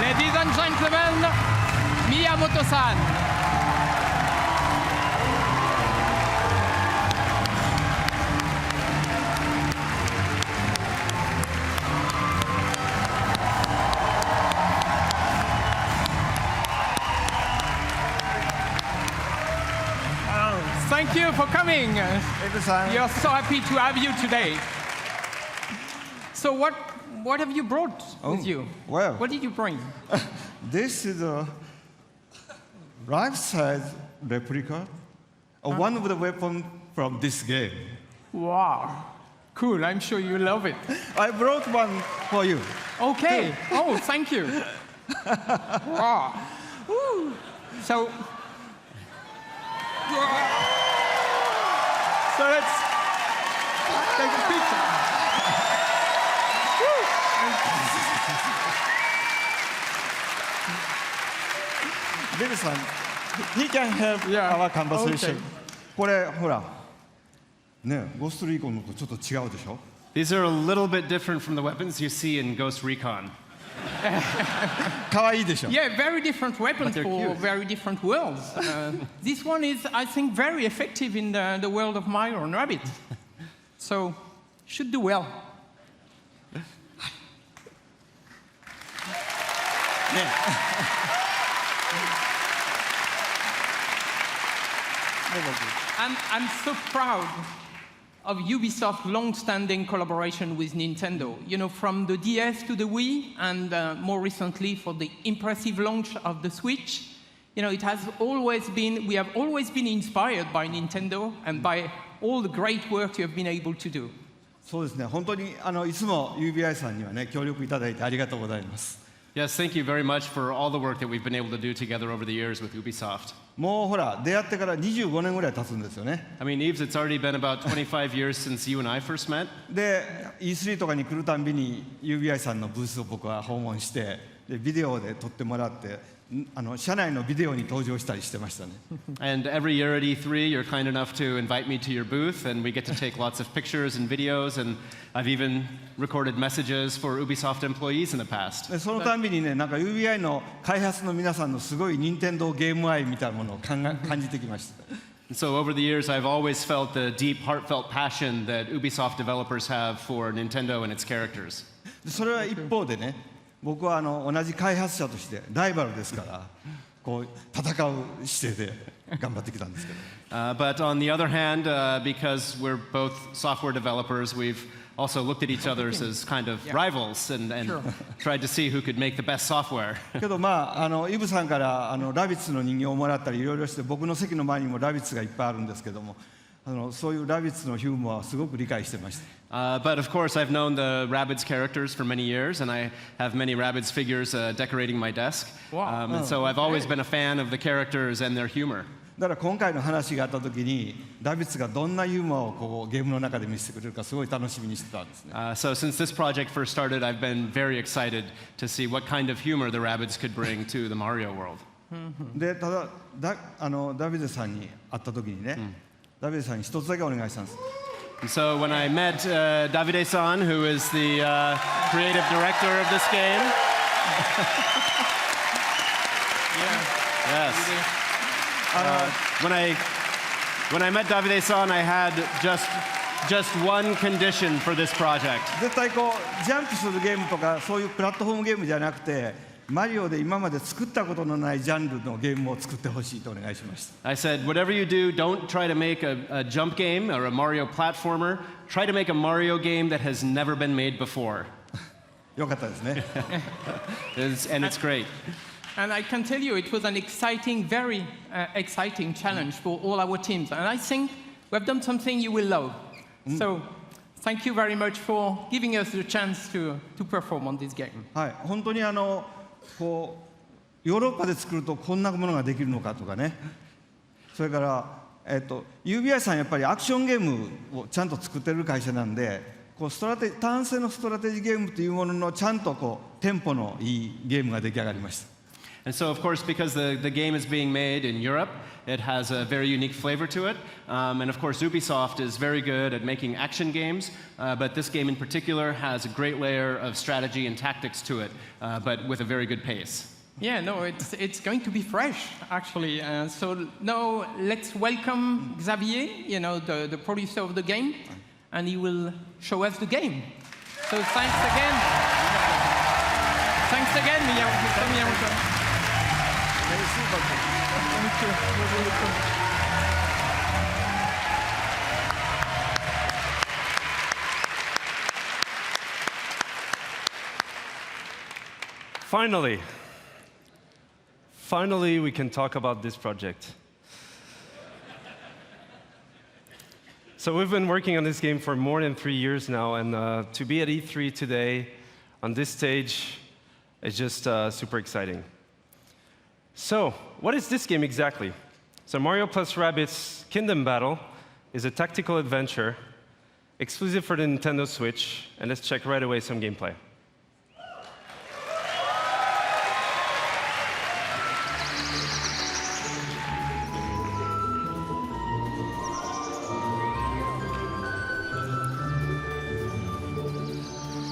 Ladies and gentlemen, Miyamoto-san. Thank you for coming. We are so happy to have you today. So what have you brought with you? Well, What did you bring? this is a life-size replica of one of the weapons from this game. Wow. Cool, I'm sure you love it. I brought one for you. Okay. Oh, thank you. Wow. Woo. So let's take a picture. Bill-san, he can help our conversation. Okay. これほら、ね、ゴーストリーコンのとちょっと違うでしょ? These are a little bit different from the weapons you see in Ghost Recon. 可愛いでしょ? Yeah, very different weapons they're for cute. very different worlds. This one is, I think, very effective in the world of Mario and Rabbit. So, should do well. I'm so proud of Ubisoft's long-standing collaboration with Nintendo. You know, from the DS to the Wii, and more recently for the impressive launch of the Switch. You know, it has always been, we have always been inspired by Nintendo and by all the great work you have been able to do. そうですね、本当にいつも UBI さんにはね、協力いただいてありがとうございます。Yes, thank you very much for all the work that we've been able to do together over the years with Ubisoft. もうほら、出会ってから25年ぐらい経つんですよね。I mean, Yves, it's already been about 25 years since you and I first met. で、E3 とかに来るたんびに UBI さんのブースを僕は訪問して、でビデオで撮ってもらって、社内のビデオに登場したりしてましたね。And every year at E3, you're kind enough to invite me to your booth, and we get to take lots of pictures and videos, and I've even recorded messages for Ubisoft employees in the past. でそのたんびにね、なんか UBI の開発の皆さんのすごい任天堂ゲーム愛みたいなものを感じてきました。So over the years, I've always felt the deep, heartfelt passion that Ubisoft developers have for Nintendo and its characters. それは一方でね、僕は同じ開発者としてライバルですから、こう戦う姿勢で頑張ってきたんですけど。But on the other hand, because we're both software developers, we've also looked at each other as kind of rivals and tried to see who could make the best software. けどイブさんからラビッツの人形をもらったりいろいろして、僕の席の前にもラビッツがいっぱいあるんですけども、そういうラビッツのヒューモアはすごく理解してました。But of course, I've known the Rabbids characters for many years, and I have many Rabbids figures decorating my desk. And so I've always been a fan of the characters and their humor. だから今回の話があった時にラビッツがどんなユーモアをこうゲームの中で見せてくれるかすごい楽しみにしてたんですね。So since this project first started, I've been very excited to see what kind of humor the Rabbids could bring to the Mario world. でただダビデさんに会った時にね、ダビデさんに一つだけお願いしたんです。So when I met Davide-san, who is the creative director of this game, yes. When I met Davide-san, I had just one condition for this project. 絶対こうジャンプするゲームとかそういうプラットフォームゲームじゃなくて、マリオで今まで作ったことのないジャンルのゲームを作ってほしいとお願いしました。I said, whatever you do, don't try to make a jump game or a Mario platformer. Try to make a Mario game that has never been made before. よかったですね。And it's great. And I can tell you, it was an exciting, very exciting challenge for all our teams. And I think we've done something you will love. So, thank you very much for giving us the chance to perform on this game. はい、本当にこうヨーロッパで作るとこんなものができるのかとかね。それからUBI さんやっぱりアクションゲームをちゃんと作ってる会社なんで、こう単性のストラテジーゲームというもののちゃんとこうテンポのいいゲームが出来上がりました。And so, of course, because the game is being made in Europe, it has a very unique flavor to it. And of course, Ubisoft is very good at making action games, but this game in particular has a great layer of strategy and tactics to it, but with a very good pace. Yeah, no, it's going to be fresh, actually. So now let's welcome Xavier, the producer of the game, and he will show us the game. So thanks again. Thanks again, Miyamoto. Finally, we can talk about this project. So we've been working on this game for more than 3 years now, and to be at E3 today on this stage is just super exciting. So, what is this game exactly? So Mario plus Rabbids Kingdom Battle is a tactical adventure exclusive for the Nintendo Switch, and let's check right away some gameplay.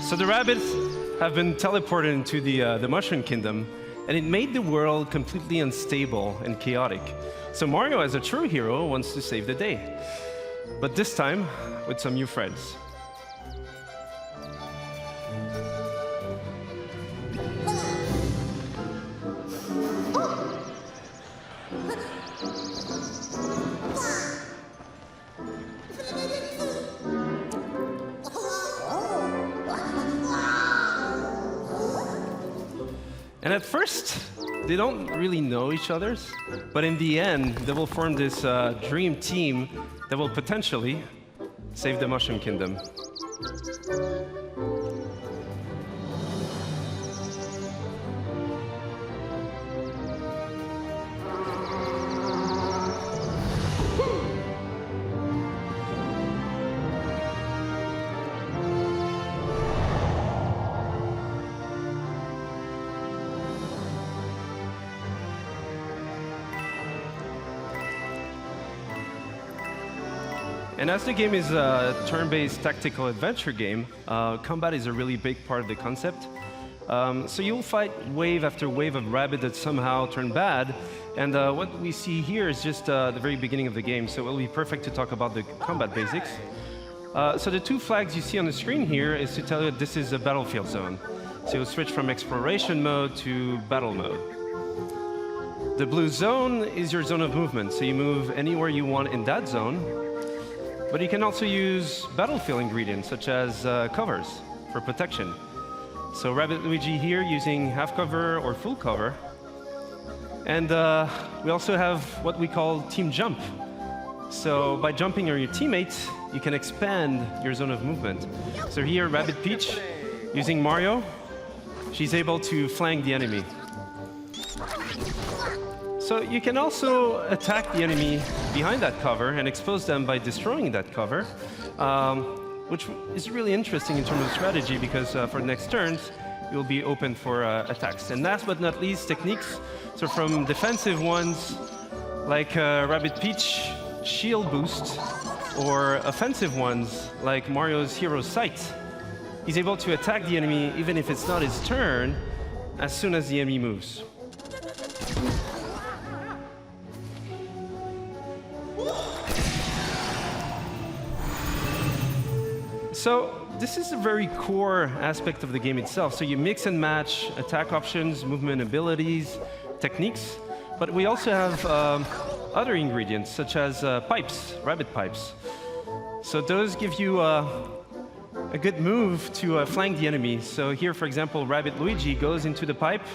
So the rabbits have been teleported into the Mushroom Kingdom, and it made the world completely unstable and chaotic. So Mario, as a true hero, wants to save the day, but this time with some new friends. And at first, they don't really know each other, but in the end, they will form this dream team that will potentially save the Mushroom Kingdom. And as the game is a turn-based tactical adventure game, combat is a really big part of the concept. So you'll fight wave after wave of rabbit that somehow turn bad. And what we see here is just the very beginning of the game, so it will be perfect to talk about the combat basics. So the two flags you see on the screen here is to tell you this is a battlefield zone. So you'll switch from exploration mode to battle mode. The blue zone is your zone of movement, so you move anywhere you want in that zone. But you can also use battlefield ingredients, such as covers for protection. So Rabbit Luigi here using half cover or full cover. And we also have what we call team jump. So by jumping on your teammates, you can expand your zone of movement. So here, Rabbit Peach, using Mario, she's able to flank the enemy. So you can also attack the enemy behind that cover and expose them by destroying that cover, which is really interesting in terms of strategy because for the next turns, you'll be open for attacks. And last but not least, techniques. So from defensive ones, like Rabbit Peach shield boost, or offensive ones, like Mario's Hero Sight. He's able to attack the enemy even if it's not his turn, as soon as the enemy moves. So this is a very core aspect of the game itself. So you mix and match attack options, movement abilities, techniques, but we also have other ingredients such as pipes, rabbit pipes. So those give you a good move to flank the enemy. So here, for example, Rabbit Luigi goes into the pipe,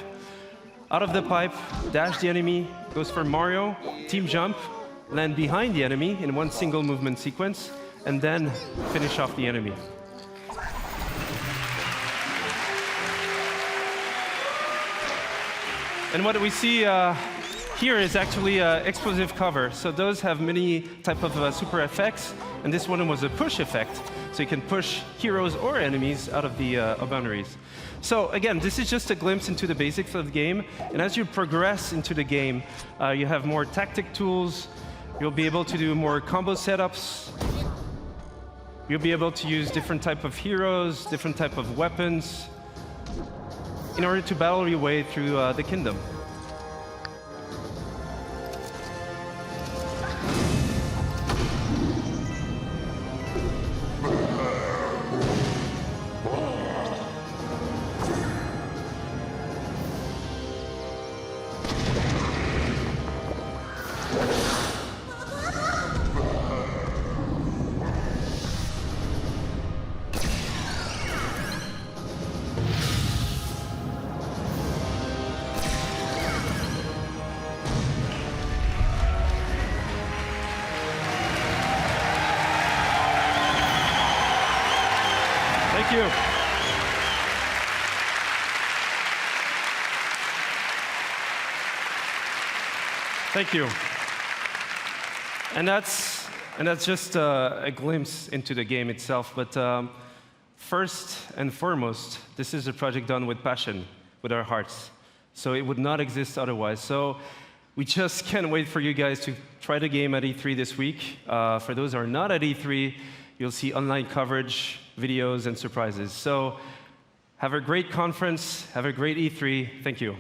out of the pipe, dash the enemy, goes for Mario, team jump, land behind the enemy in one single movement sequence, and then finish off the enemy. And what we see here is actually explosive cover. So those have many type of super effects, and this one was a push effect. So you can push heroes or enemies out of the boundaries. So again, this is just a glimpse into the basics of the game. And as you progress into the game, you have more tactic tools. You'll be able to do more combo setups. You'll be able to use different type of heroes, different type of weapons, in order to battle your way through the kingdom. Thank you. Thank you. And that's just a glimpse into the game itself. But first and foremost, this is a project done with passion, with our hearts. So it would not exist otherwise. So we just can't wait for you guys to try the game at E3 this week. For those who are not at E3, you'll see online coverage, videos, and surprises. So have a great conference, have a great E3. Thank you.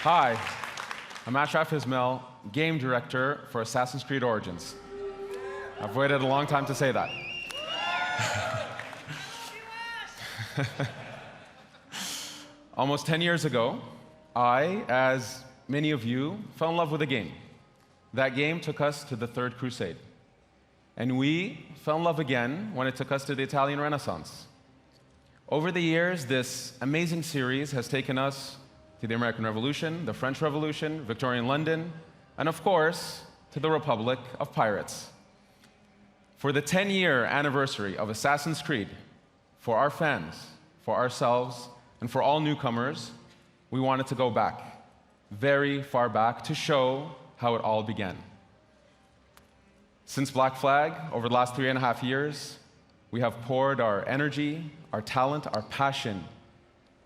Hi, I'm Ashraf Ismail, game director for Assassin's Creed Origins. I've waited a long time to say that. Almost 10 years ago, I, as many of you, fell in love with a game. That game took us to the Third Crusade. And we fell in love again when it took us to the Italian Renaissance. Over the years, this amazing series has taken us to the American Revolution, the French Revolution, Victorian London, and of course, to the Republic of Pirates. For the 10-year anniversary of Assassin's Creed, for our fans, for ourselves, and for all newcomers, we wanted to go back, very far back, to show how it all began. Since Black Flag, over the last 3.5 years, we have poured our energy, our talent, our passion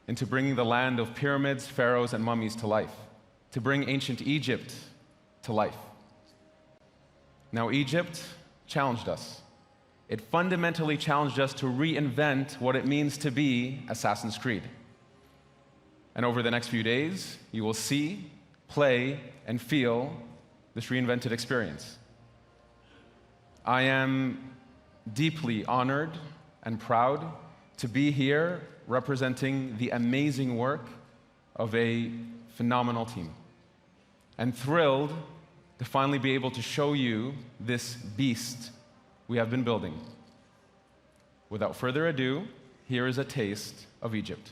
into bringing the land of pyramids, pharaohs, and mummies to life, to bring ancient Egypt to life. Now, Egypt challenged us. It fundamentally challenged us to reinvent what it means to be Assassin's Creed. And over the next few days, you will see, play, and feel this reinvented experience. I am deeply honored and proud to be here representing the amazing work of a phenomenal team, and thrilled to finally be able to show you this beast we have been building. Without further ado, here is a taste of Egypt.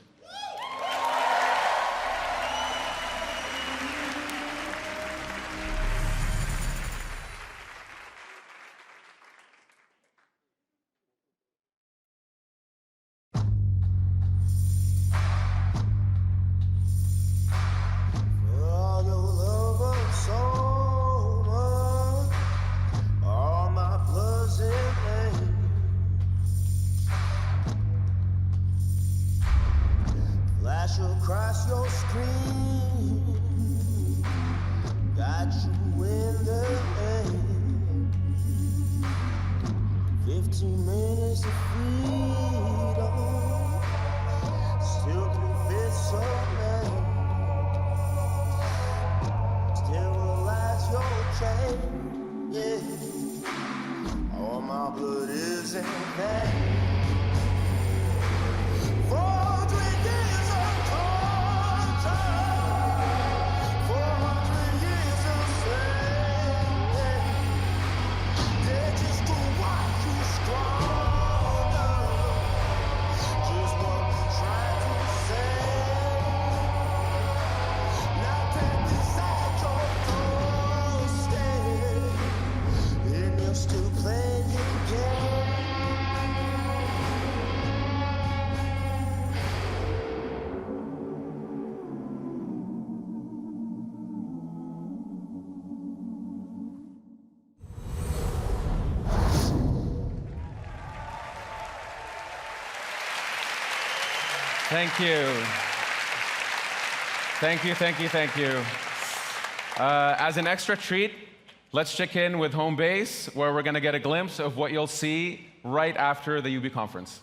Across your screen, got you in the air. 15 minutes of freedom, still can fit so many. Still relax your chain, yeah. All my blood is in vain. Thank you. Thank you, thank you, thank you. As an extra treat, let's check in with home base, where we're going to get a glimpse of what you'll see right after the UB conference.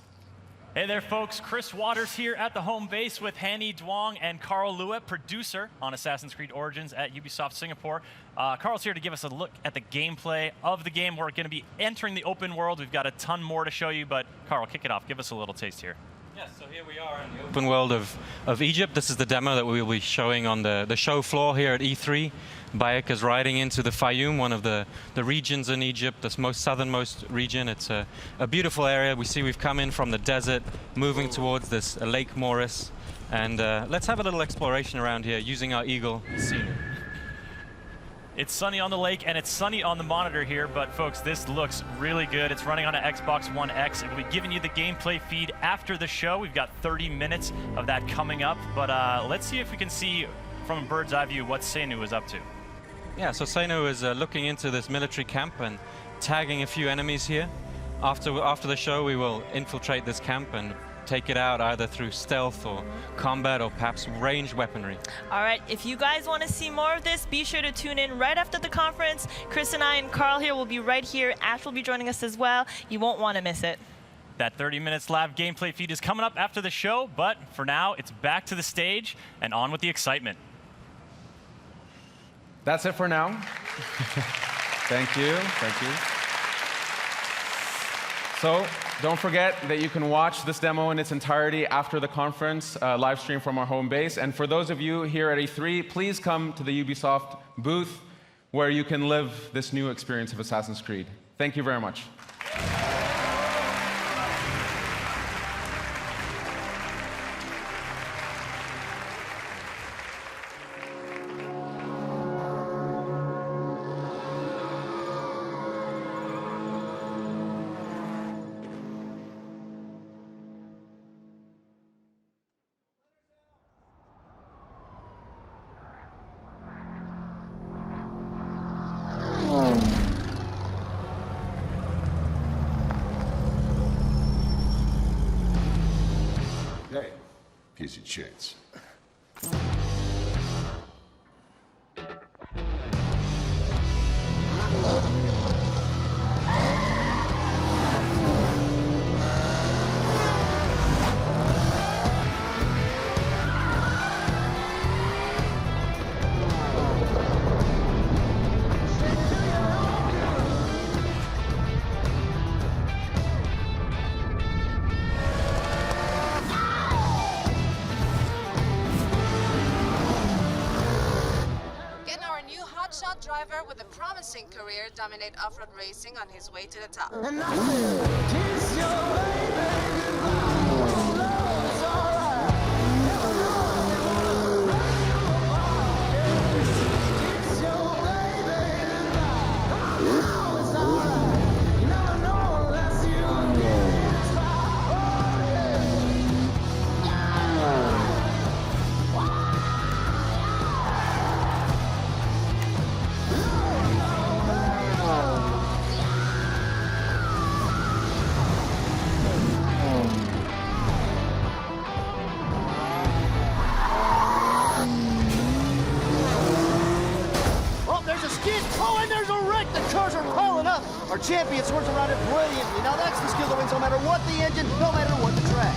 Hey there, folks. Chris Waters here at the home base with Hanny Duong and Carl Lua, producer on Assassin's Creed Origins at Ubisoft Singapore. Carl's here to give us a look at the gameplay of the game. We're going to be entering the open world. We've got a ton more to show you, but Carl, kick it off. Give us a little taste here. Yes, so here we are in the open world of Egypt. This is the demo that we will be showing on the show floor here at E3. Bayek is riding into the Fayum, one of the regions in Egypt, this most southernmost region. It's a beautiful area. We see we've come in from the desert, moving towards this Lake Moris. And let's have a little exploration around here using our Eagle scenery. It's sunny on the lake and it's sunny on the monitor here, but folks, this looks really good. It's running on an Xbox One X. We'll be giving you the gameplay feed after the show. We've got 30 minutes of that coming up, but let's see if we can see from a bird's eye view what Senu is up to. Yeah, so Senu is looking into this military camp and tagging a few enemies here. After the show, we will infiltrate this camp and take it out either through stealth or combat or perhaps ranged weaponry. All right, if you guys want to see more of this, be sure to tune in right after the conference. Chris and I and Carl here will be right here. Ash will be joining us as well. You won't want to miss it. That 30 minutes live gameplay feed is coming up after the show, but for now, it's back to the stage and on with the excitement. That's it for now. Thank you. Thank you. So don't forget that you can watch this demo in its entirety after the conference, live stream from our home base. And for those of you here at E3, please come to the Ubisoft booth where you can live this new experience of Assassin's Creed. Thank you very much. Hey, here's your chance. hotshot driver with a promising career dominate off-road racing on his way to the top. Our champion swerves around it brilliantly. Now that's the skill that wins no matter what the engine, no matter what the track.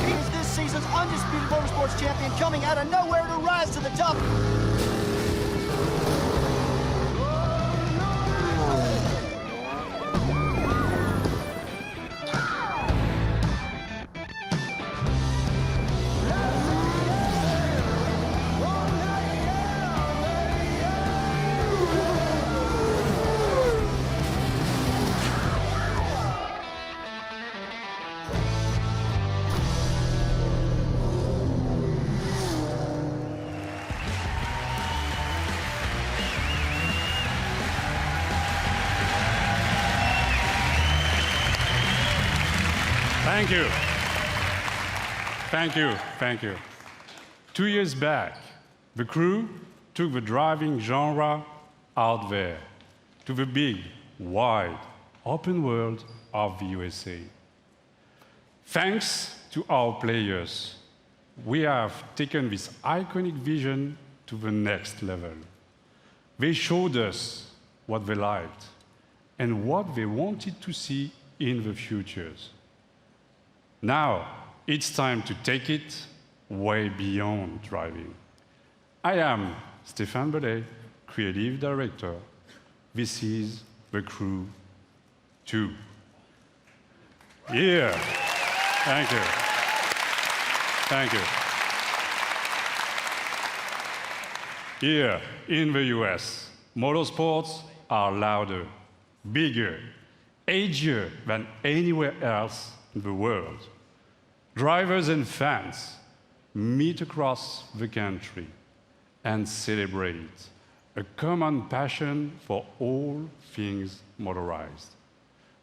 He's this season's undisputed motorsports champion, coming out of nowhere to rise to the top. Thank you. Thank you. Thank you. 2 years back, the crew took the driving genre out there to the big, wide, open world of the USA. Thanks to our players, we have taken this iconic vision to the next level. They showed us what they liked and what they wanted to see in the futures. Now, it's time to take it way beyond driving. I am Stéphane Bellet, Creative Director. This is The Crew 2. Yeah, thank you. Thank you. Here in the US, motorsports are louder, bigger, edgier than anywhere else in the world. Drivers and fans meet across the country and celebrate a common passion for all things motorized.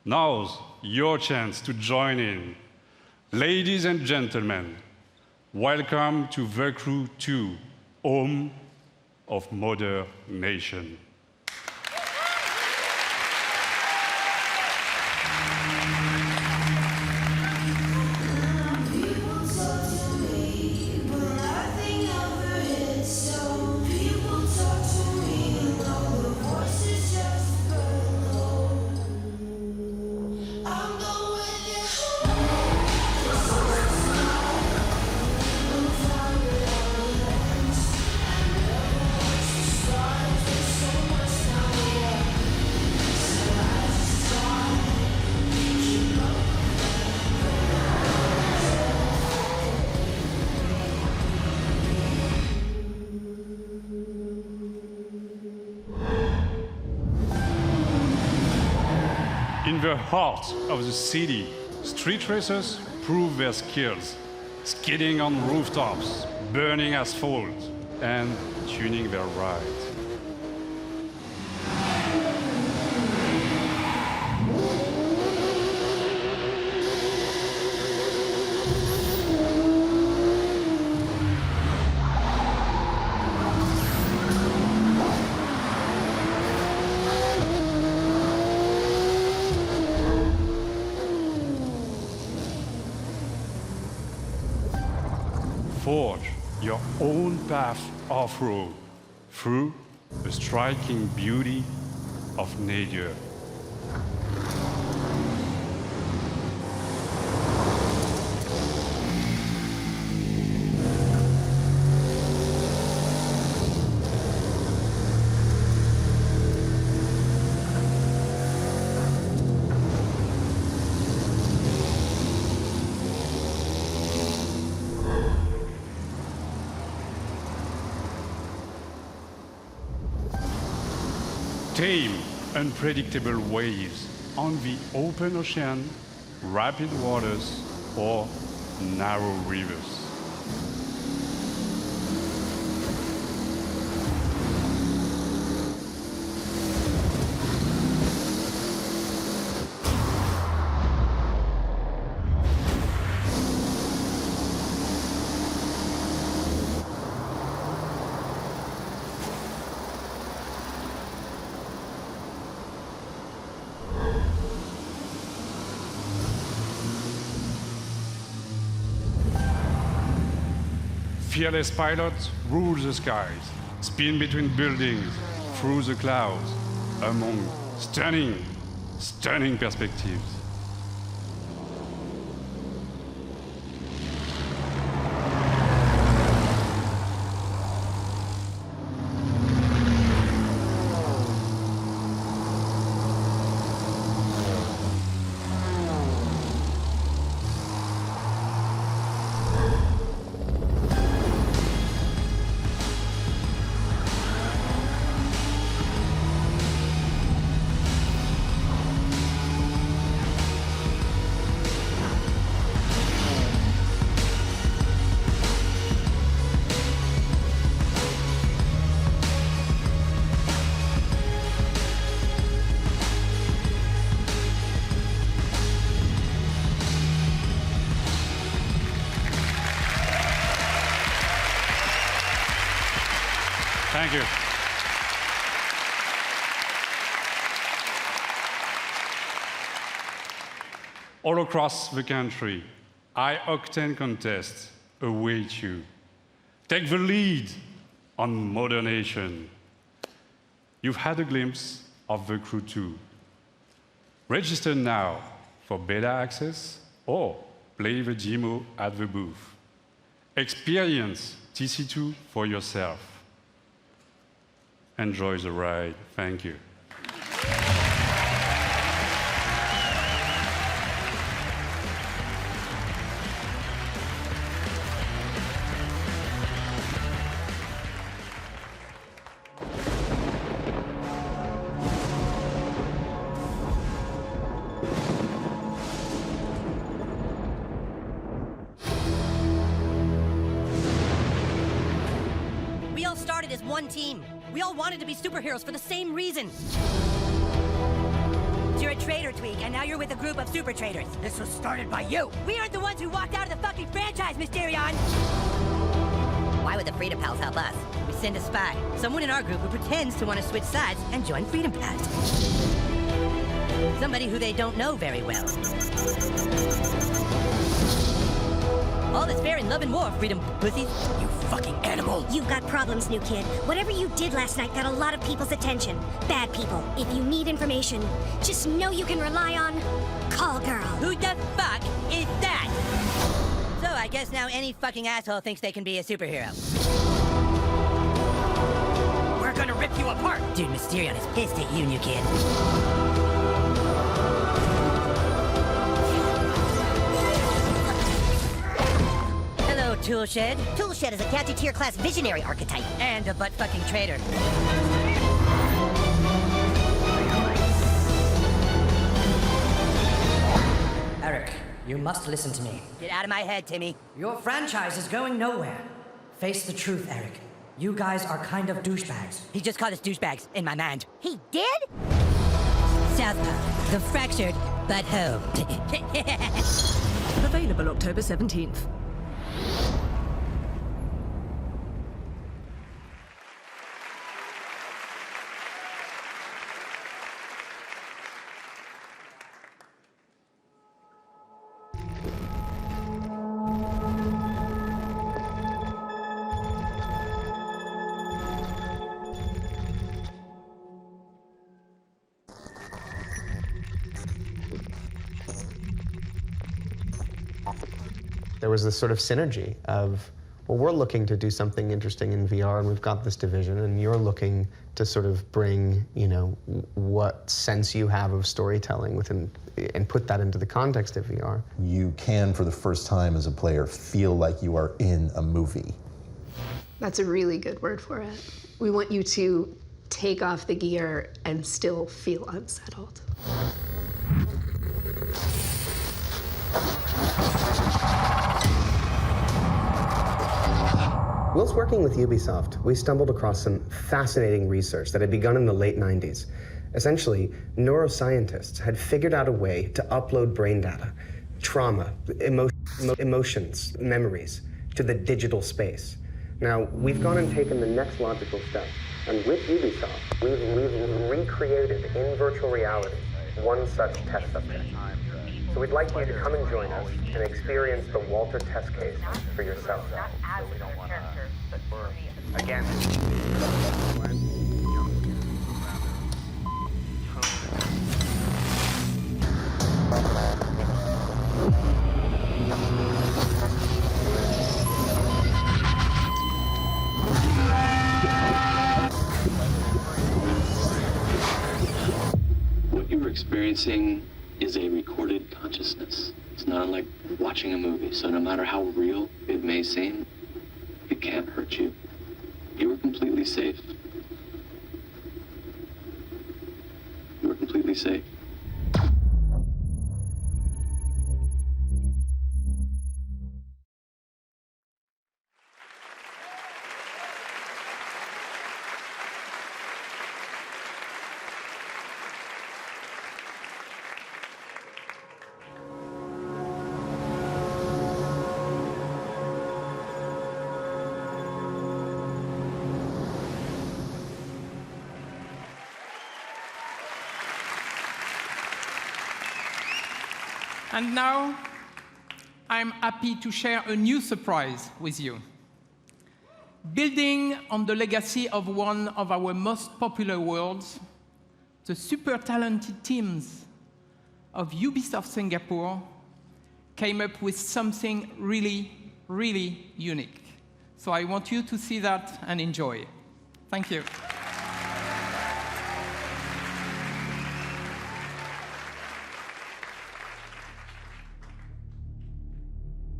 Now's your chance to join in. Ladies and gentlemen, welcome to The Crew 2, home of Modern Nation. In the heart of the city, street racers prove their skills, skidding on rooftops, burning asphalt, and tuning their ride. Forge your own path off-road through the striking beauty of nature. Tame, unpredictable waves on the open ocean, rapid waters, or narrow rivers. Fearless pilots rule the skies, spin between buildings, through the clouds, among stunning perspectives. Thank you. All across the country, high-octane contests await you. Take the lead on modernation. You've had a glimpse of the Crew 2. Register now for beta access or play the demo at the booth. Experience TC2 for yourself. Enjoy the ride. Thank you. We all started as one team. We all wanted to be superheroes for the same reason. You're a traitor, Tweak, and now you're with a group of super traitors. This was started by you. We aren't the ones who walked out of the fucking franchise, Mysterion. Why would the Freedom Pals help us? We send a spy, someone in our group who pretends to want to switch sides and join Freedom Pals. Somebody who they don't know very well. All is fair in love and war, Freedom Pussies. You fucking animal. You've got problems, new kid. Whatever you did last night got a lot of people's attention. Bad people. If you need information, just know you can rely on Call Girl. Who the fuck is that? So I guess now any fucking asshole thinks they can be a superhero. We're gonna rip you apart. Dude, Mysterion is pissed at you, new kid. Toolshed. Toolshed is a gadget tier class visionary archetype. And a butt-fucking traitor. You must listen to me. Get out of my head, Timmy. Your franchise is going nowhere. Face the truth, Eric. You guys are kind of douchebags. He just called us douchebags in my mind. He did? Southpaw, the fractured but whole. Available October 17th. There was this sort of synergy of, well, we're looking to do something interesting in VR, and we've got this division, and you're looking to sort of bring, you know, what sense you have of storytelling within, and put that into the context of VR. You can, for the first time as a player, feel like you are in a movie. That's a really good word for it. We want you to take off the gear and still feel unsettled. Whilst working with Ubisoft, we stumbled across some fascinating research that had begun in the late 90s. Essentially, neuroscientists had figured out a way to upload brain data, trauma, emotions, memories, to the digital space. Now, we've gone and taken the next logical step, and with Ubisoft, we've recreated in virtual reality one such test subject. So we'd like you to come and join us and experience the Walter test case for yourself. Again. What you're experiencing is a recorded consciousness. It's not unlike watching a movie, so no matter how real it may seem, it can't hurt you. You are completely safe. You are completely safe. And now, I'm happy to share a new surprise with you. Building on the legacy of one of our most popular worlds, the super talented teams of Ubisoft Singapore came up with something really, really unique. So I want you to see that and enjoy. Thank you.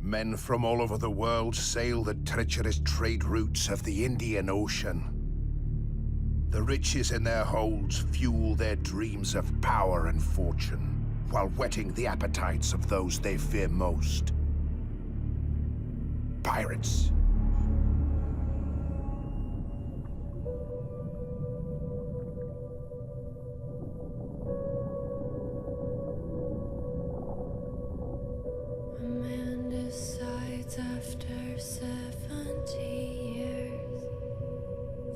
Men from all over the world sail the treacherous trade routes of the Indian Ocean. The riches in their holds fuel their dreams of power and fortune, while whetting the appetites of those they fear most. Pirates. After 70 years,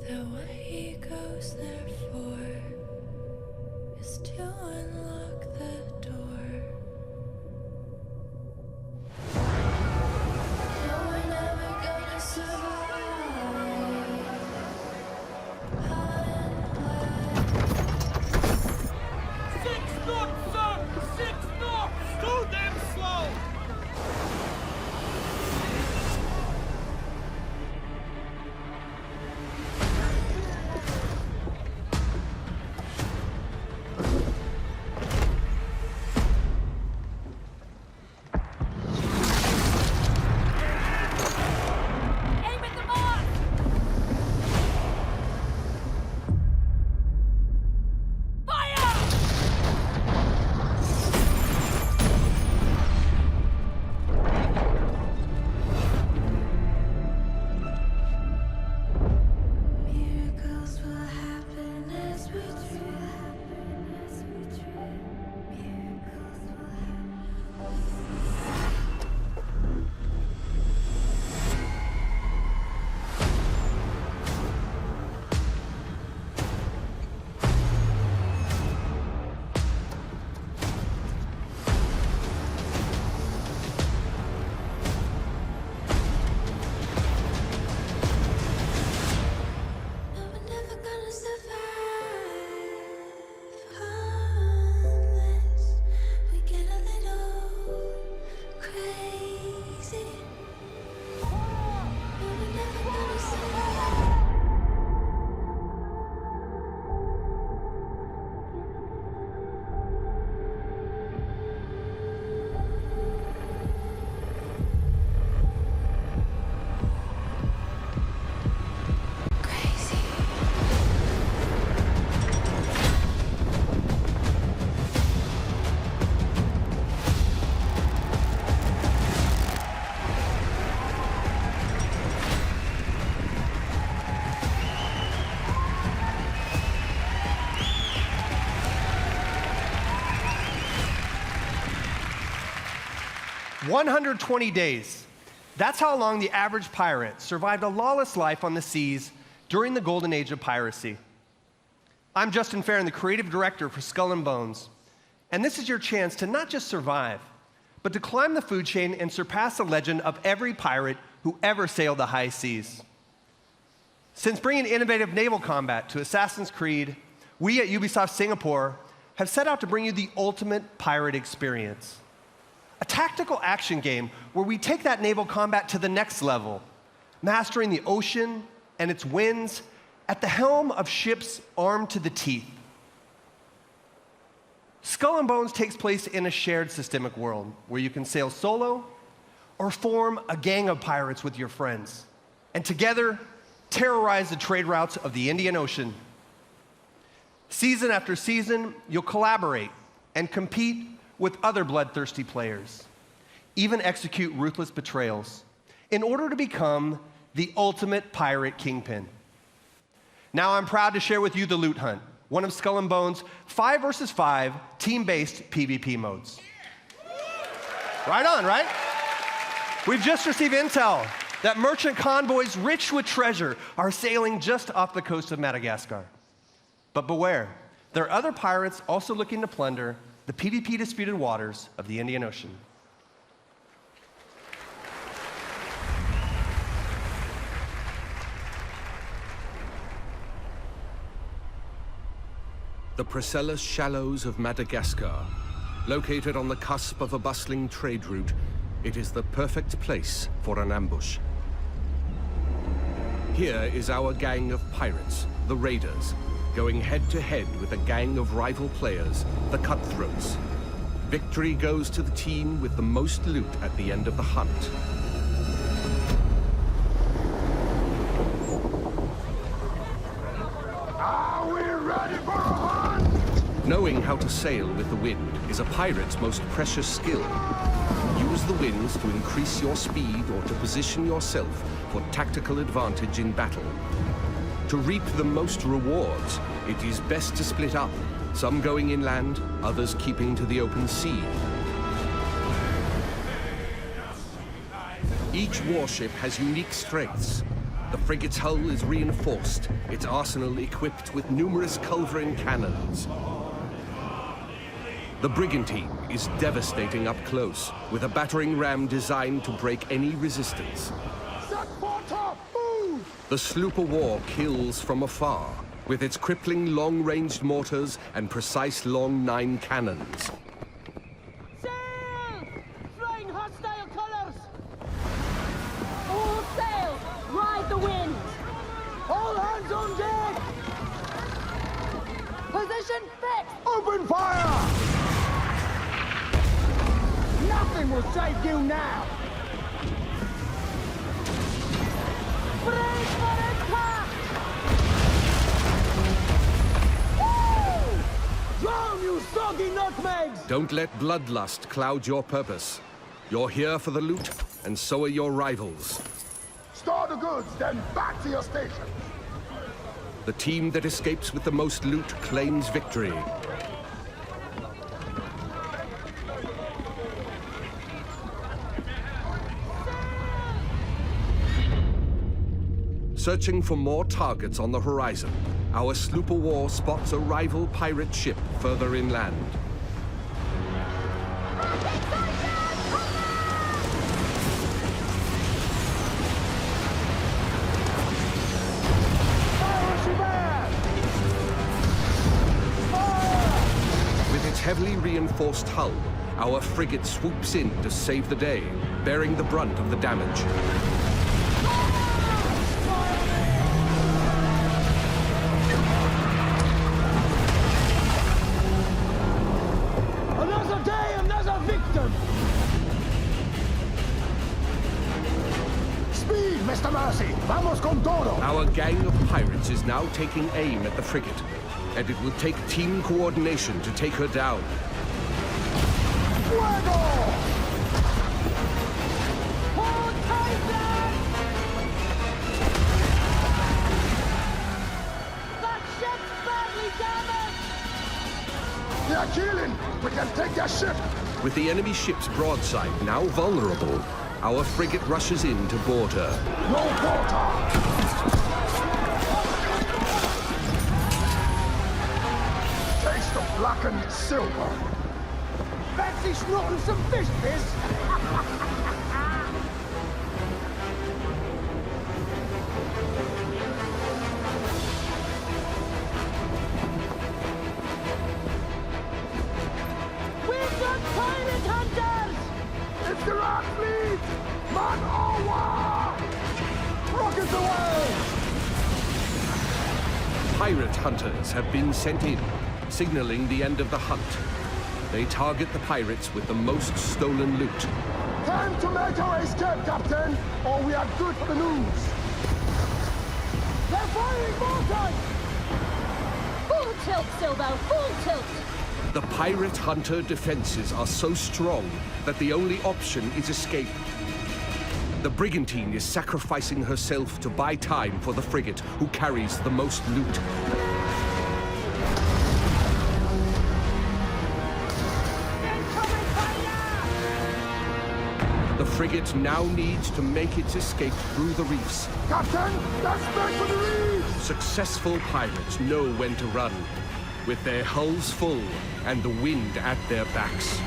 the way he goes therefore is to unlock the door. No, we're never gonna survive. Six knots, sir! 6 knots! Too damn slow! 120 days. That's how long the average pirate survived a lawless life on the seas during the golden age of piracy. I'm Justin Farron, the creative director for Skull and Bones, and this is your chance to not just survive, but to climb the food chain and surpass the legend of every pirate who ever sailed the high seas. Since bringing innovative naval combat to Assassin's Creed, we at Ubisoft Singapore have set out to bring you the ultimate pirate experience. A tactical action game where we take that naval combat to the next level, mastering the ocean and its winds at the helm of ships armed to the teeth. Skull and Bones takes place in a shared systemic world where you can sail solo or form a gang of pirates with your friends, and together terrorize the trade routes of the Indian Ocean. Season after season, you'll collaborate and compete with other bloodthirsty players, even execute ruthless betrayals in order to become the ultimate pirate kingpin. Now I'm proud to share with you the Loot Hunt, one of Skull and Bones' 5 versus 5 team-based PvP modes. Right on, right? We've just received intel that merchant convoys rich with treasure are sailing just off the coast of Madagascar. But beware, there are other pirates also looking to plunder the PvP disputed waters of the Indian Ocean. The Priscilla Shallows of Madagascar. Located on the cusp of a bustling trade route, it is the perfect place for an ambush. Here is our gang of pirates, the Raiders, going head-to-head with a gang of rival players, the Cutthroats. Victory goes to the team with the most loot at the end of the hunt. Are we ready for a hunt? Knowing how to sail with the wind is a pirate's most precious skill. Use the winds to increase your speed or to position yourself for tactical advantage in battle. To reap the most rewards, it is best to split up, some going inland, others keeping to the open sea. Each warship has unique strengths. The frigate's hull is reinforced, its arsenal equipped with numerous culverin cannons. The brigantine is devastating up close, with a battering ram designed to break any resistance. The sloop of war kills from afar, with its crippling long-ranged mortars and precise long 9 cannons. Sail! Flying hostile colors! All sail! Ride the wind! All hands on deck! Position fixed! Open fire! Nothing will save you now! Brace for attack! Woo! Drown, you soggy nutmegs! Don't let bloodlust cloud your purpose. You're here for the loot, and so are your rivals. Store the goods, then back to your station. The team that escapes with the most loot claims victory. Searching for more targets on the horizon, our sloop of war spots a rival pirate ship further inland. With its heavily reinforced hull, our frigate swoops in to save the day, bearing the brunt of the damage. Another day, another victim! Speed, Mr. Mercy! Vamos con todo! Our gang of pirates is now taking aim at the frigate, and it will take team coordination to take her down. Fuego! Hold tight, lads! That ship's badly damaged! They're killing! We can take their ship! With the enemy ship's broadside now vulnerable, our frigate rushes in to board her. No water! Taste of blackened silver. Fancy snorting some fish piss? We've got pirate hunters! It's the Rat Fleet! Man o' war! Rockets away! Pirate hunters have been sent in, signaling the end of the hunt. They target the pirates with the most stolen loot. Time to make our escape, Captain, or we are good for the news. They're firing mortars! Full tilt, Silbo, full tilt! The pirate hunter defenses are so strong that the only option is escape. The brigantine is sacrificing herself to buy time for the frigate, who carries the most loot. The frigate now needs to make its escape through the reefs. Captain, let's make for the reefs! Successful pirates know when to run, with their hulls full and the wind at their backs.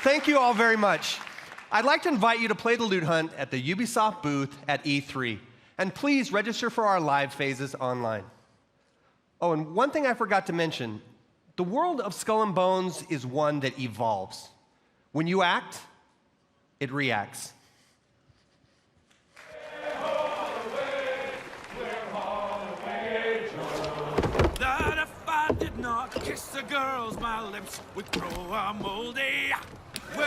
Thank you all very much. I'd like to invite you to play the loot hunt at the Ubisoft booth at E3. And please register for our live phases online. Oh, and one thing I forgot to mention. The world of Skull and Bones is one that evolves. When you act, it reacts. That if I did not kiss the girls, my lips would grow a moldy. Way,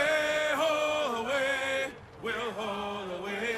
ho, away, we'll haul away.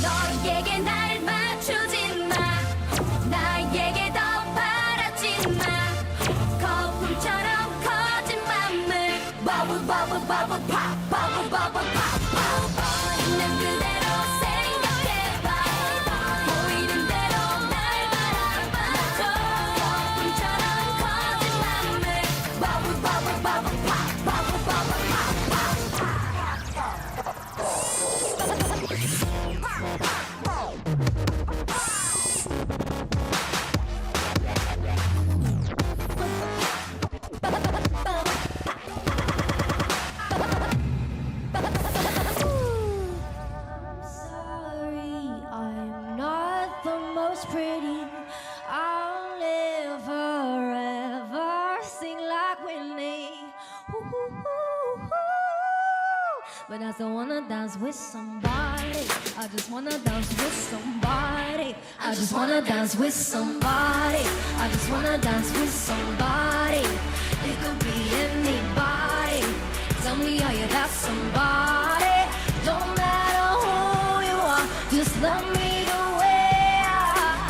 너에게 날 맞추지 마. 나에게 더 바라지 마. 거품처럼 커진 맘을 버블 버블 버블 팝 버블 버블 팝 있는 그대로 생각해봐. 보이는 대로 날 바라봐줘. 거품처럼 커진 맘을 버블 버블 버블 팝 버블 버블 but I still wanna dance with somebody. I just wanna dance with somebody. I just wanna dance with somebody. I just wanna dance with somebody. It could be anybody. Tell me are you that somebody? Don't matter who you are, just love me the way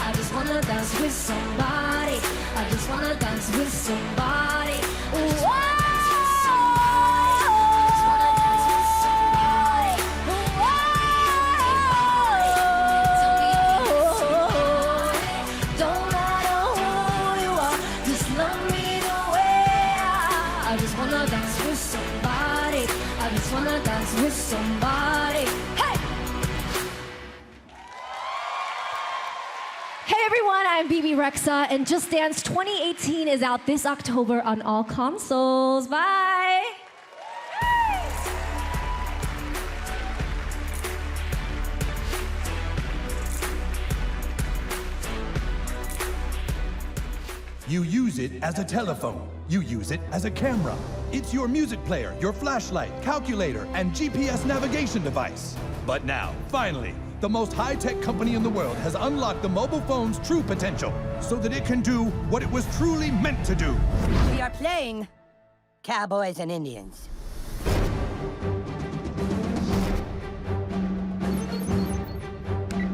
I just wanna dance with somebody. I just wanna dance with somebody. Ooh, wanna dance with somebody. Hey! Hey everyone, I'm BB Rexa, and Just Dance 2018 is out this October on all consoles. Bye! You use it as a telephone. You use it as a camera. It's your music player, your flashlight, calculator, and GPS navigation device. But now, finally, the most high-tech company in the world has unlocked the mobile phone's true potential so that it can do what it was truly meant to do. We are playing Cowboys and Indians.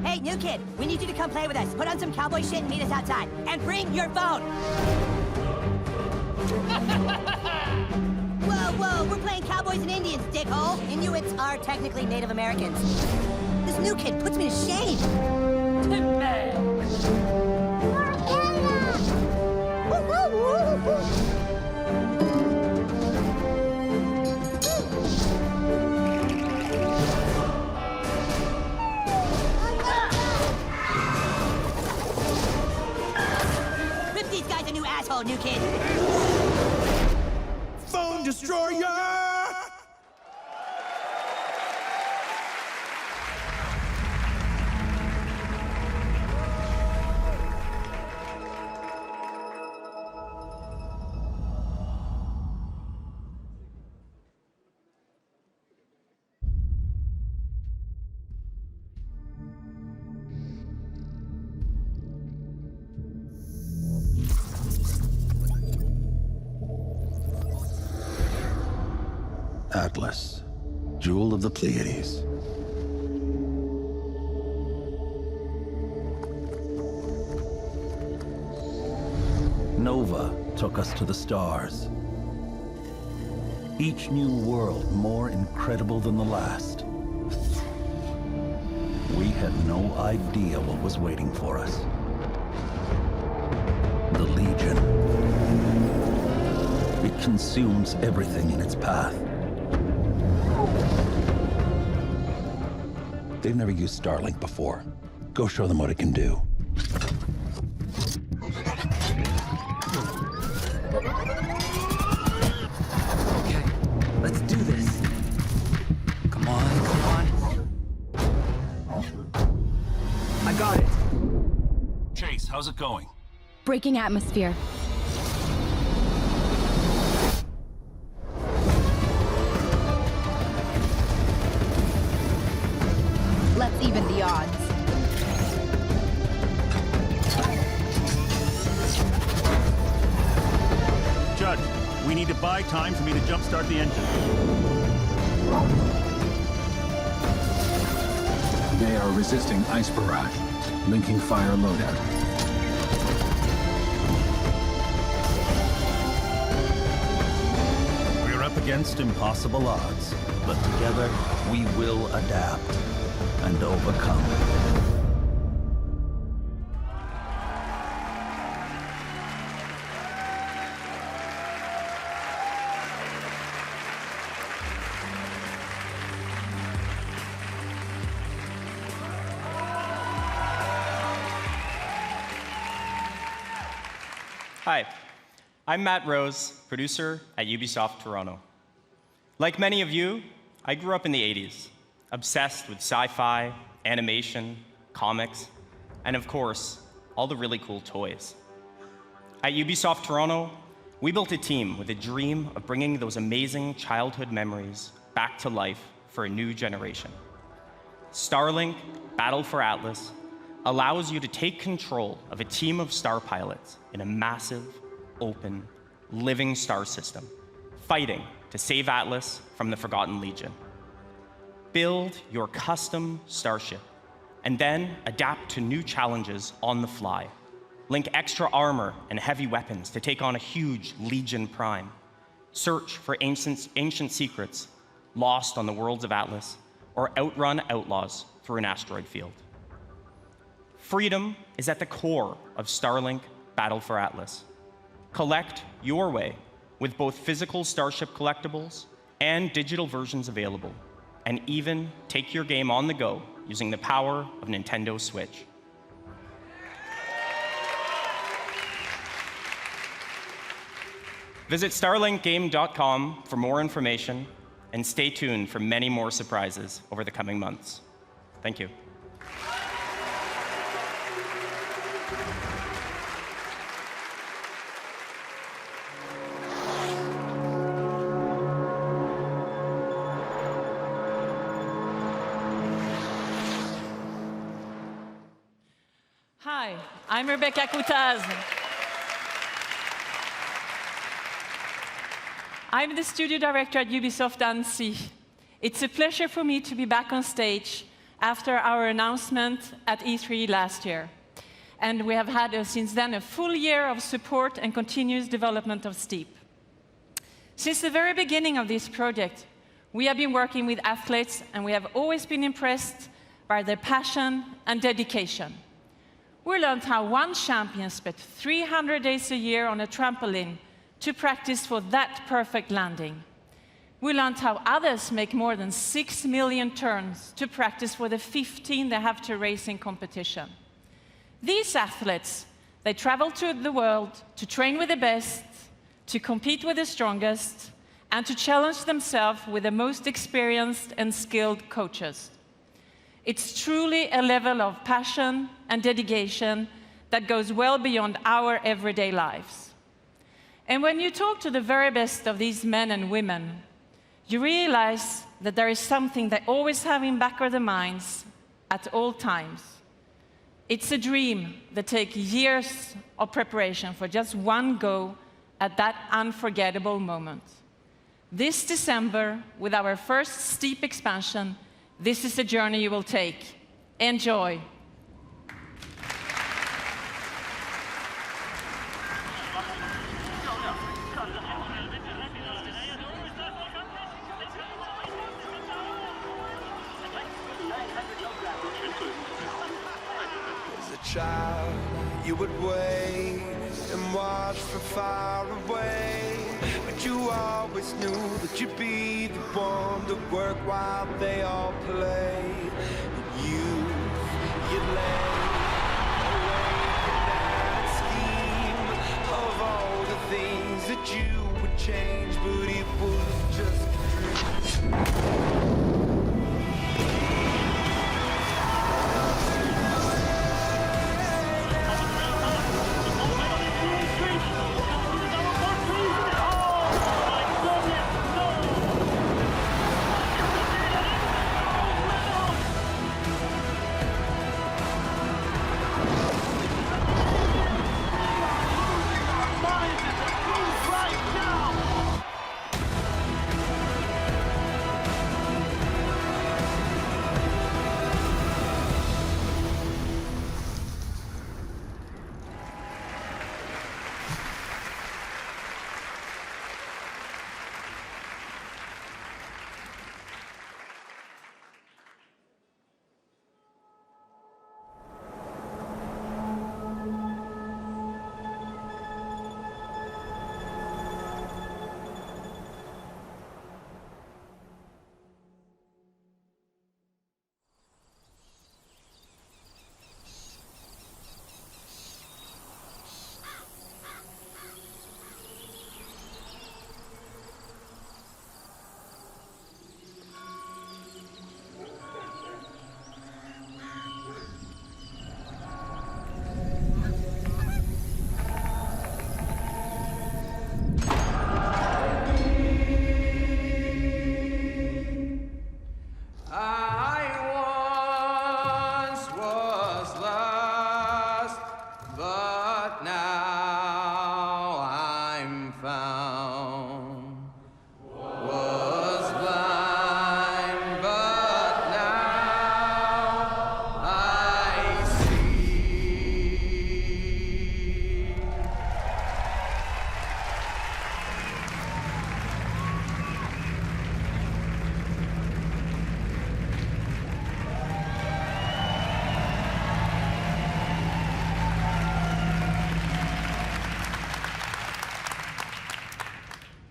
Hey, new kid, we need you to come play with us. Put on some cowboy shit and meet us outside. And bring your phone! Whoa, we're playing Cowboys and Indians, dickhole. Inuits are technically Native Americans. This new kid puts me to shame. Rip these guys a new asshole, new kid. Phone destroyer! Atlas, jewel of the Pleiades. Nova took us to the stars. Each new world more incredible than the last. We had no idea what was waiting for us. The Legion. It consumes everything in its path. They've never used Starlink before. Go show them what it can do. Okay, let's do this. Come on, come on. I got it. Chase, how's it going? Breaking atmosphere. Let's even the odds. Judge, we need to buy time for me to jumpstart the engine. They are resisting ice barrage. Linking fire loadout. We're up against impossible odds, but together we will adapt and overcome. Hi, I'm Matt Rose, producer at Ubisoft Toronto. Like many of you, I grew up in the 80s, obsessed with sci-fi, animation, comics, and of course, all the really cool toys. At Ubisoft Toronto, we built a team with a dream of bringing those amazing childhood memories back to life for a new generation. Starlink Battle for Atlas allows you to take control of a team of star pilots in a massive, open, living star system, fighting to save Atlas from the Forgotten Legion. Build your custom starship, and then adapt to new challenges on the fly. Link extra armor and heavy weapons to take on a huge Legion Prime. Search for ancient secrets lost on the worlds of Atlas, or outrun outlaws through an asteroid field. Freedom is at the core of Starlink Battle for Atlas. Collect your way with both physical Starship collectibles and digital versions available, and even take your game on the go using the power of Nintendo Switch. Visit starlinkgame.com for more information, and stay tuned for many more surprises over the coming months. Thank you. Hi, I'm Rebecca Coutaz. I'm the studio director at Ubisoft Annecy. It's a pleasure for me to be back on stage after our announcement at E3 last year. And we have had since then a full year of support and continuous development of Steep. Since the very beginning of this project, we have been working with athletes, and we have always been impressed by their passion and dedication. We learned how one champion spent 300 days a year on a trampoline to practice for that perfect landing. We learned how others make more than 6 million turns to practice for the 15 they have to race in competition. These athletes, they travel to the world to train with the best, to compete with the strongest, and to challenge themselves with the most experienced and skilled coaches. It's truly a level of passion and dedication that goes well beyond our everyday lives. And when you talk to the very best of these men and women, you realize that there is something they always have in back of their minds at all times. It's a dream that takes years of preparation for just one go at that unforgettable moment. This December, with our first Steep expansion, this is a journey you will take. Enjoy. Child, you would wait and watch from far away, but you always knew that you'd be the one to work while they all play. And you'd lay awake at scheme of all the things that you would change, but it was just a dream.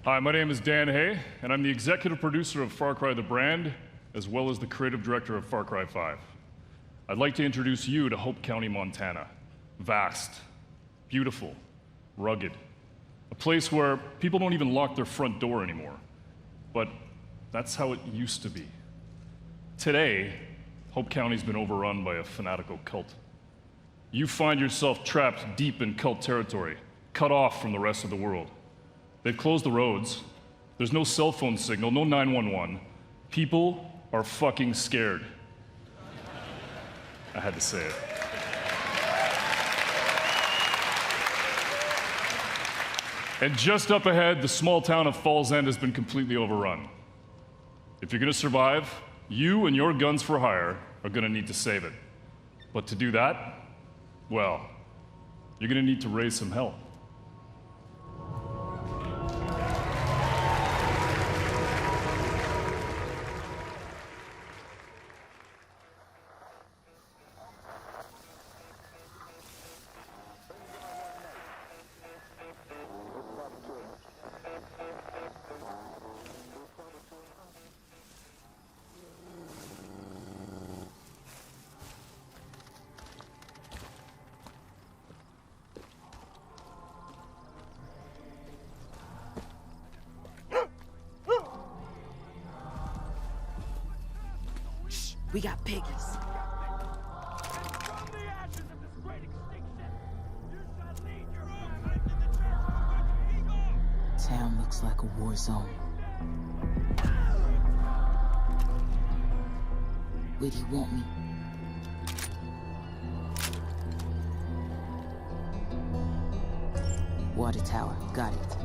Hi, my name is Dan Hay, and I'm the executive producer of Far Cry the brand, as well as the creative director of Far Cry 5. I'd like to introduce you to Hope County, Montana. Vast, beautiful, rugged. A place where people don't even lock their front door anymore. But that's how it used to be. Today, Hope County's been overrun by a fanatical cult. You find yourself trapped deep in cult territory, cut off from the rest of the world. They've closed the roads. There's no cell phone signal, no 911. People are fucking scared. I had to say it. And just up ahead, the small town of Falls End has been completely overrun. If you're gonna survive, you and your guns for hire are gonna need to save it. But to do that, well, you're gonna need to raise some hell. We got piggies. Town looks like a war zone. Where do you want me? Water tower, got it.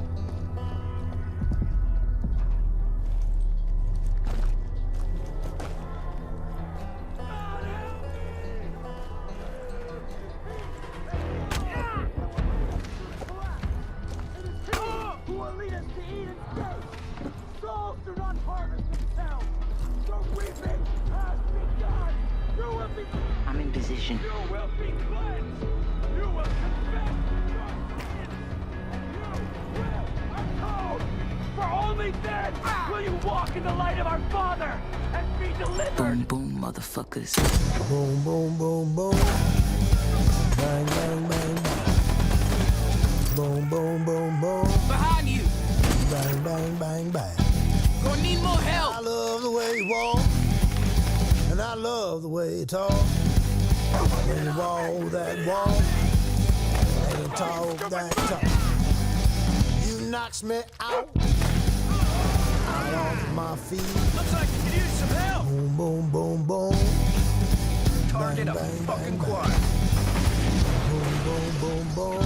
I'm in position. You will be cleansed. You will confess your sin. You will atone. For only then will you walk in the light of our Father and be delivered. Boom, boom, motherfuckers. Boom, boom, boom, boom. Bang, bang, bang. Boom, boom, boom, boom. Behind you. Bang, bang, bang, bang. Gonna need more help. I love the way you walk, and I love the way you talk. When you walk that walk, and you talk that talk. You knocks me out off my feet. Looks like you could use some help. Boom, boom, boom, boom. Target bang, a bang, fucking bang, quad. Boom, boom, boom, boom.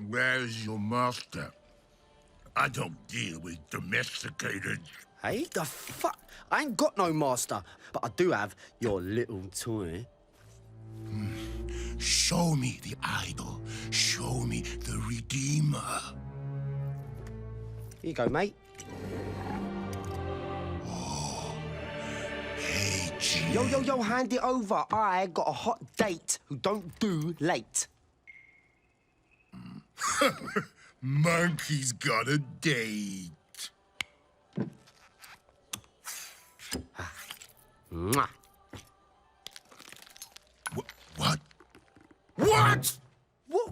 Where's your master? I don't deal with domesticated. Hey, the fuck? I ain't got no master, but I do have your little toy. Show me the idol. Show me the Redeemer. Here you go, mate. Oh, hate you. Yo, hand it over. I got a hot date who don't do late. Monkey's got a date. Mwah. What? What?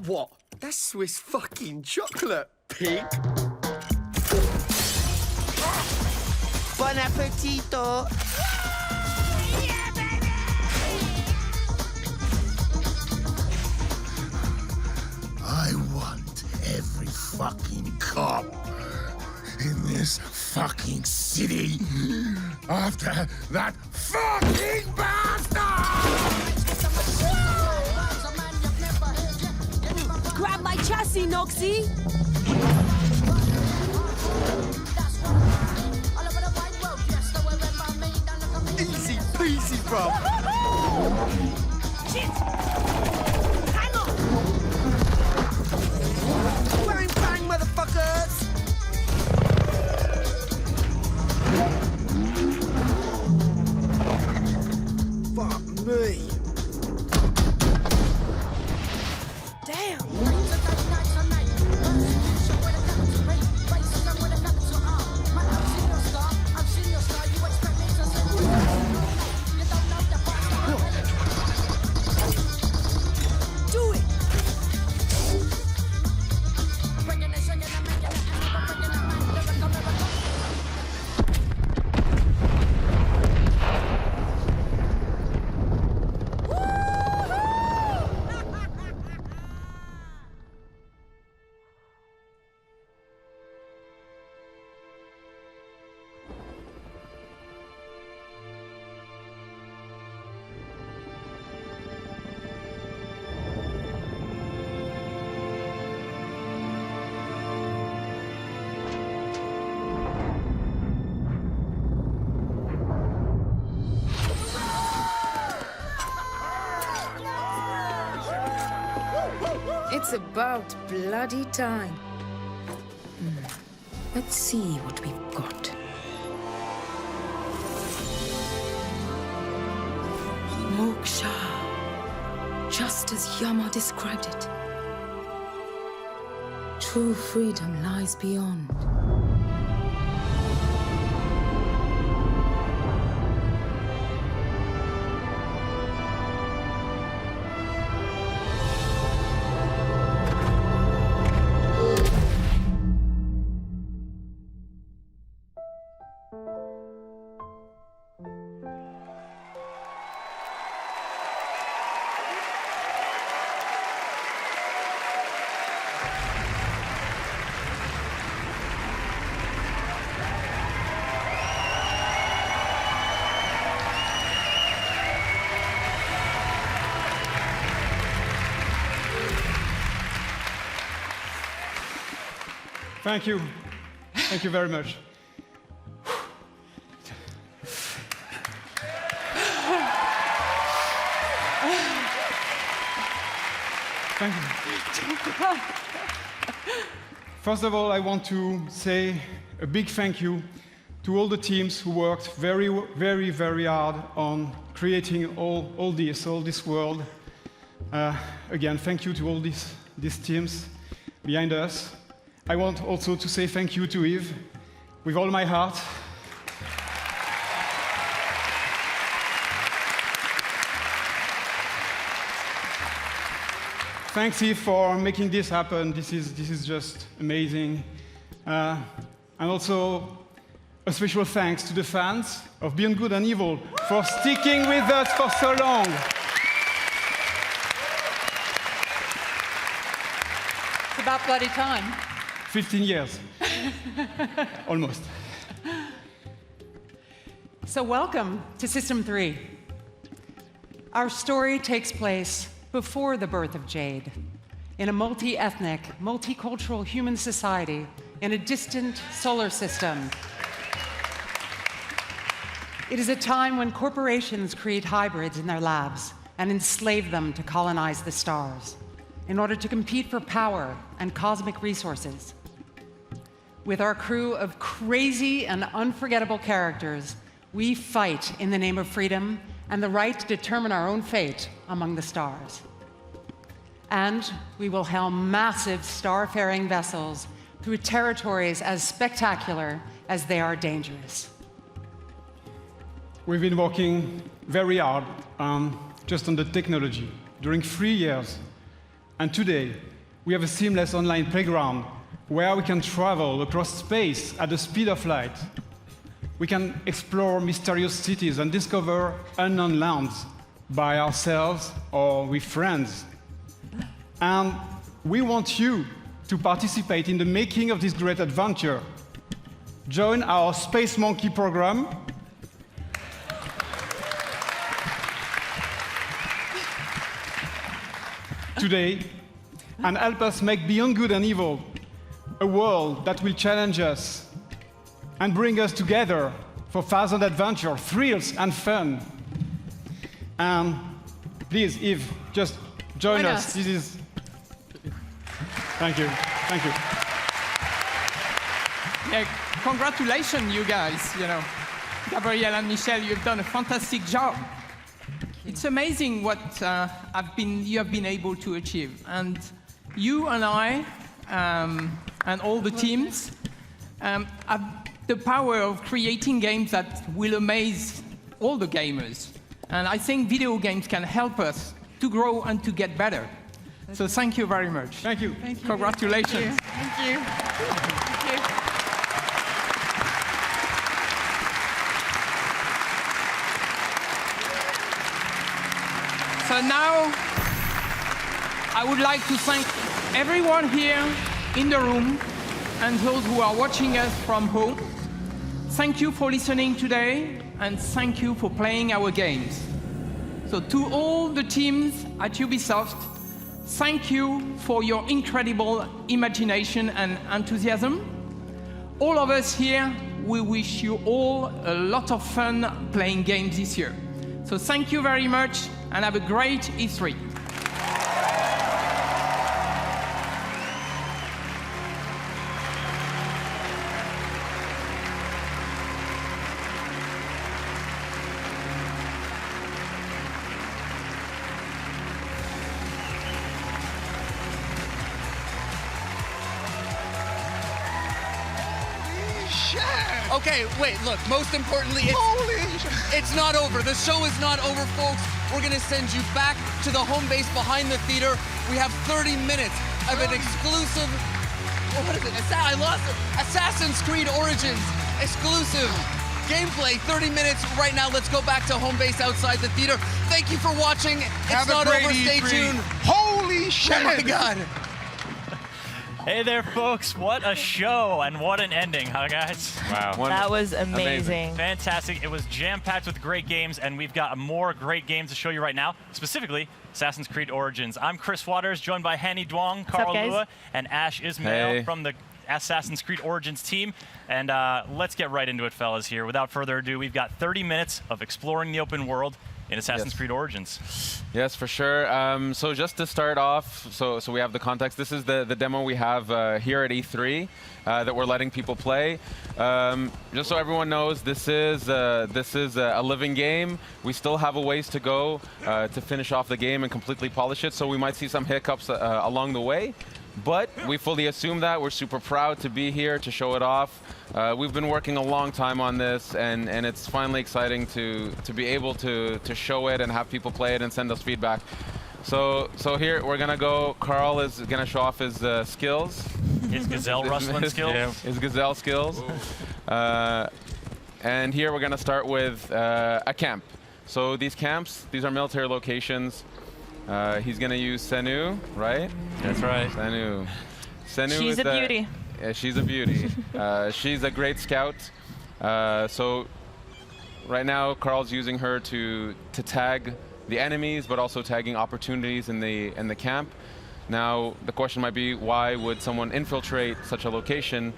What? That's Swiss fucking chocolate, pig. Bon appetito. I want every fucking cop in this fucking city after that fucking bastard! Grab my chassis, Noxie! Easy peasy, bro. Shit! Hang on! Bang, bang, motherfuckers! Fuck me. Damn! It's about bloody time. Let's see what we've got. Moksha. Just as Yama described it. True freedom lies beyond. Thank you. Thank you very much. Thank you. First of all, I want to say a big thank you to all the teams who worked very, very, very hard on creating all this world. Again, thank you to all these teams behind us. I want also to say thank you to Yves, with all my heart. Thanks, Yves, for making this happen. This is just amazing. And also, a special thanks to the fans of Beyond Good and Evil for sticking with us for so long. It's about bloody time. 15 years. Almost. So welcome to System 3. Our story takes place before the birth of Jade, in a multi-ethnic, multicultural human society in a distant solar system. It is a time when corporations create hybrids in their labs and enslave them to colonize the stars in order to compete for power and cosmic resources. With our crew of crazy and unforgettable characters, We fight in the name of freedom and the right to determine our own fate among the stars. And we will helm massive starfaring vessels through territories as spectacular as they are dangerous. We've been working very hard just on the technology during 3 years. And today, we have a seamless online playground where we can travel across space at the speed of light. We can explore mysterious cities and discover unknown lands by ourselves or with friends. And we want you to participate in the making of this great adventure. Join our Space Monkey program. Today, and help us make beyond good and evil a world that will challenge us and bring us together for thousand adventure, thrills, and fun. And please, Eve, just join us. This is. Thank you. Thank you. Yeah, congratulations, you guys. You know, Gabrielle and Michelle, you've done a fantastic job. It's amazing what you have been able to achieve, and you and I and all the teams have the power of creating games that will amaze all the gamers. And I think video games can help us to grow and to get better. So thank you very much. Thank you. Thank you. Congratulations. Thank you. Thank you. So now, I would like to thank everyone here in the room and those who are watching us from home. Thank you for listening today, and thank you for playing our games. So to all the teams at Ubisoft, thank you for your incredible imagination and enthusiasm. All of us here, we wish you all a lot of fun playing games this year. So thank you very much, and have a great E3. Okay, wait, look, most importantly, it's not over. The show is not over, folks. We're gonna send you back to the home base behind the theater. We have 30 minutes of an exclusive, what is it? I lost it. Assassin's Creed Origins exclusive gameplay, 30 minutes right now. Let's go back to home base outside the theater. Thank you for watching. It's not over, stay tuned. Holy shit! Oh my God. Hey there, folks. What a show and what an ending, huh, guys? Wow. That was amazing. Fantastic. It was jam-packed with great games, and we've got more great games to show you right now, specifically Assassin's Creed Origins. I'm Chris Waters, joined by Hanny Duong, Carl Lua, and Ash Ismail from the Assassin's Creed Origins team. And let's get right into it, fellas, here. Without further ado, we've got 30 minutes of exploring the open world in Assassin's Creed Origins. Yes, for sure. So just to start off, so we have the context. This is the demo we have here at E3 that we're letting people play. Just so everyone knows, this is a living game. We still have a ways to go to finish off the game and completely polish it. So we might see some hiccups along the way. But we fully assume that. We're super proud to be here to show it off. We've been working a long time on this, and it's finally exciting to be able to show it and have people play it and send us feedback. So here we're gonna go. Carl is gonna show off his skills. His gazelle rustling skills. His gazelle skills. And here we're gonna start with a camp. So these camps, these are military locations. He's gonna use Senu, right? That's right. Senu. is She's a beauty. Yeah, she's a beauty. She's a great scout. So right now, Carl's using her to tag the enemies, but also tagging opportunities in the camp. Now, the question might be, why would someone infiltrate such a location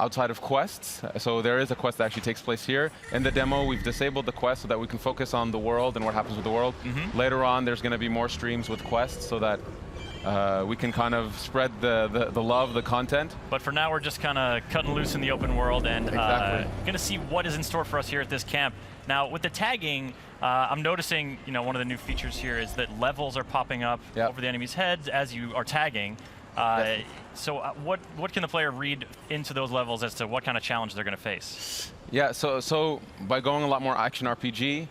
outside of quests? So there is a quest that actually takes place here. In the demo, we've disabled the quest so that we can focus on the world and what happens with the world. Later on, there's going to be more streams with quests so that we can kind of spread the love, the content. But for now, we're just kind of cutting loose in the open world and going to see what is in store for us here at this camp. Now, with the tagging, I'm noticing, one of the new features here is that levels are popping up over the enemy's heads as you are tagging. So what can the player read into those levels as to what kind of challenge they're going to face? Yeah, so by going a lot more action RPG,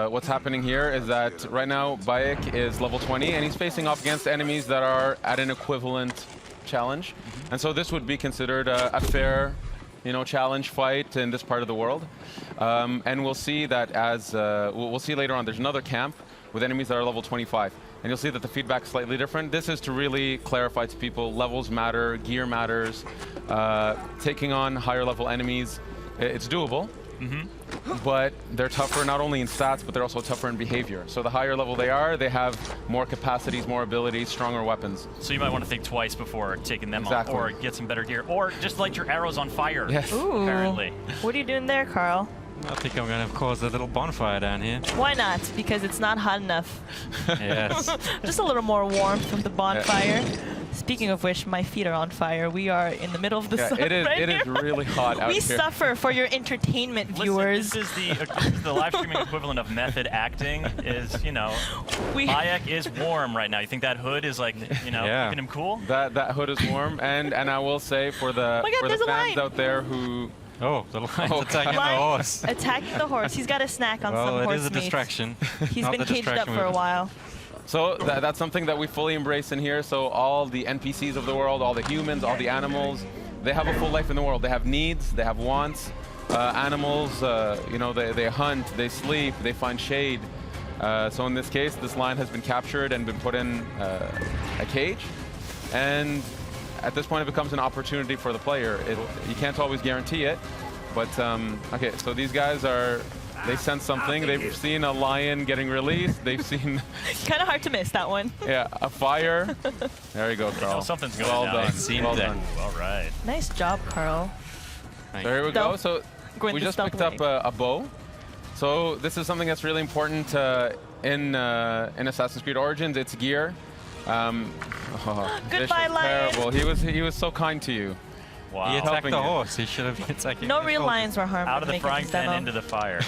what's happening here is that right now Bayek is level 20 and he's facing off against enemies that are at an equivalent challenge. And so this would be considered a fair challenge fight in this part of the world. And we'll see that as, we'll see later on, there's another camp with enemies that are level 25. And you'll see that the feedback is slightly different. This is to really clarify to people, levels matter, gear matters. Taking on higher level enemies, it's doable. But they're tougher not only in stats, but they're also tougher in behavior. So the higher level they are, they have more capacities, more abilities, stronger weapons. So you might want to think twice before taking them on, or get some better gear, or just light your arrows on fire, apparently. What are you doing there, Carl? I think I'm going to cause a little bonfire down here. Why not? Because it's not hot enough. Yes. Just a little more warmth from the bonfire. Speaking of which, my feet are on fire. We are in the middle of the sun it is, right it here. is really hot out We here. suffer for your entertainment, viewers. This is the live streaming equivalent of method acting. Bayek is warm right now. You think that hood is like, keeping him cool? That hood is warm, and I will say for the fans out there who. Oh, the lion's attacking the horse. Attacking the horse. He's got a snack on some horse Well, it is a meat. distraction. He's been caged up for a while. So that's something that we fully embrace in here. So all the NPCs of the world, all the humans, all the animals, they have a full life in the world. They have needs, they have wants. Animals, they hunt, they sleep, they find shade. So in this case, this lion has been captured and been put in a cage. And at this point, it becomes an opportunity for the player. You can't always guarantee it, but okay, so these guys they sense something. They've seen a lion getting released. They've seen... Kind of hard to miss that one. Yeah, a fire. There you go, Carl. Something's going well down. done. Well done. All right. Nice job, Carl. So here we go. So we just picked up a bow. So this is something that's really important in Assassin's Creed Origins. It's gear. Goodbye, lion. Terrible. He was so kind to you. Wow. He attacked the horse. He should have been attacking. No real lions were harmed. Out of the frying pan into the fire.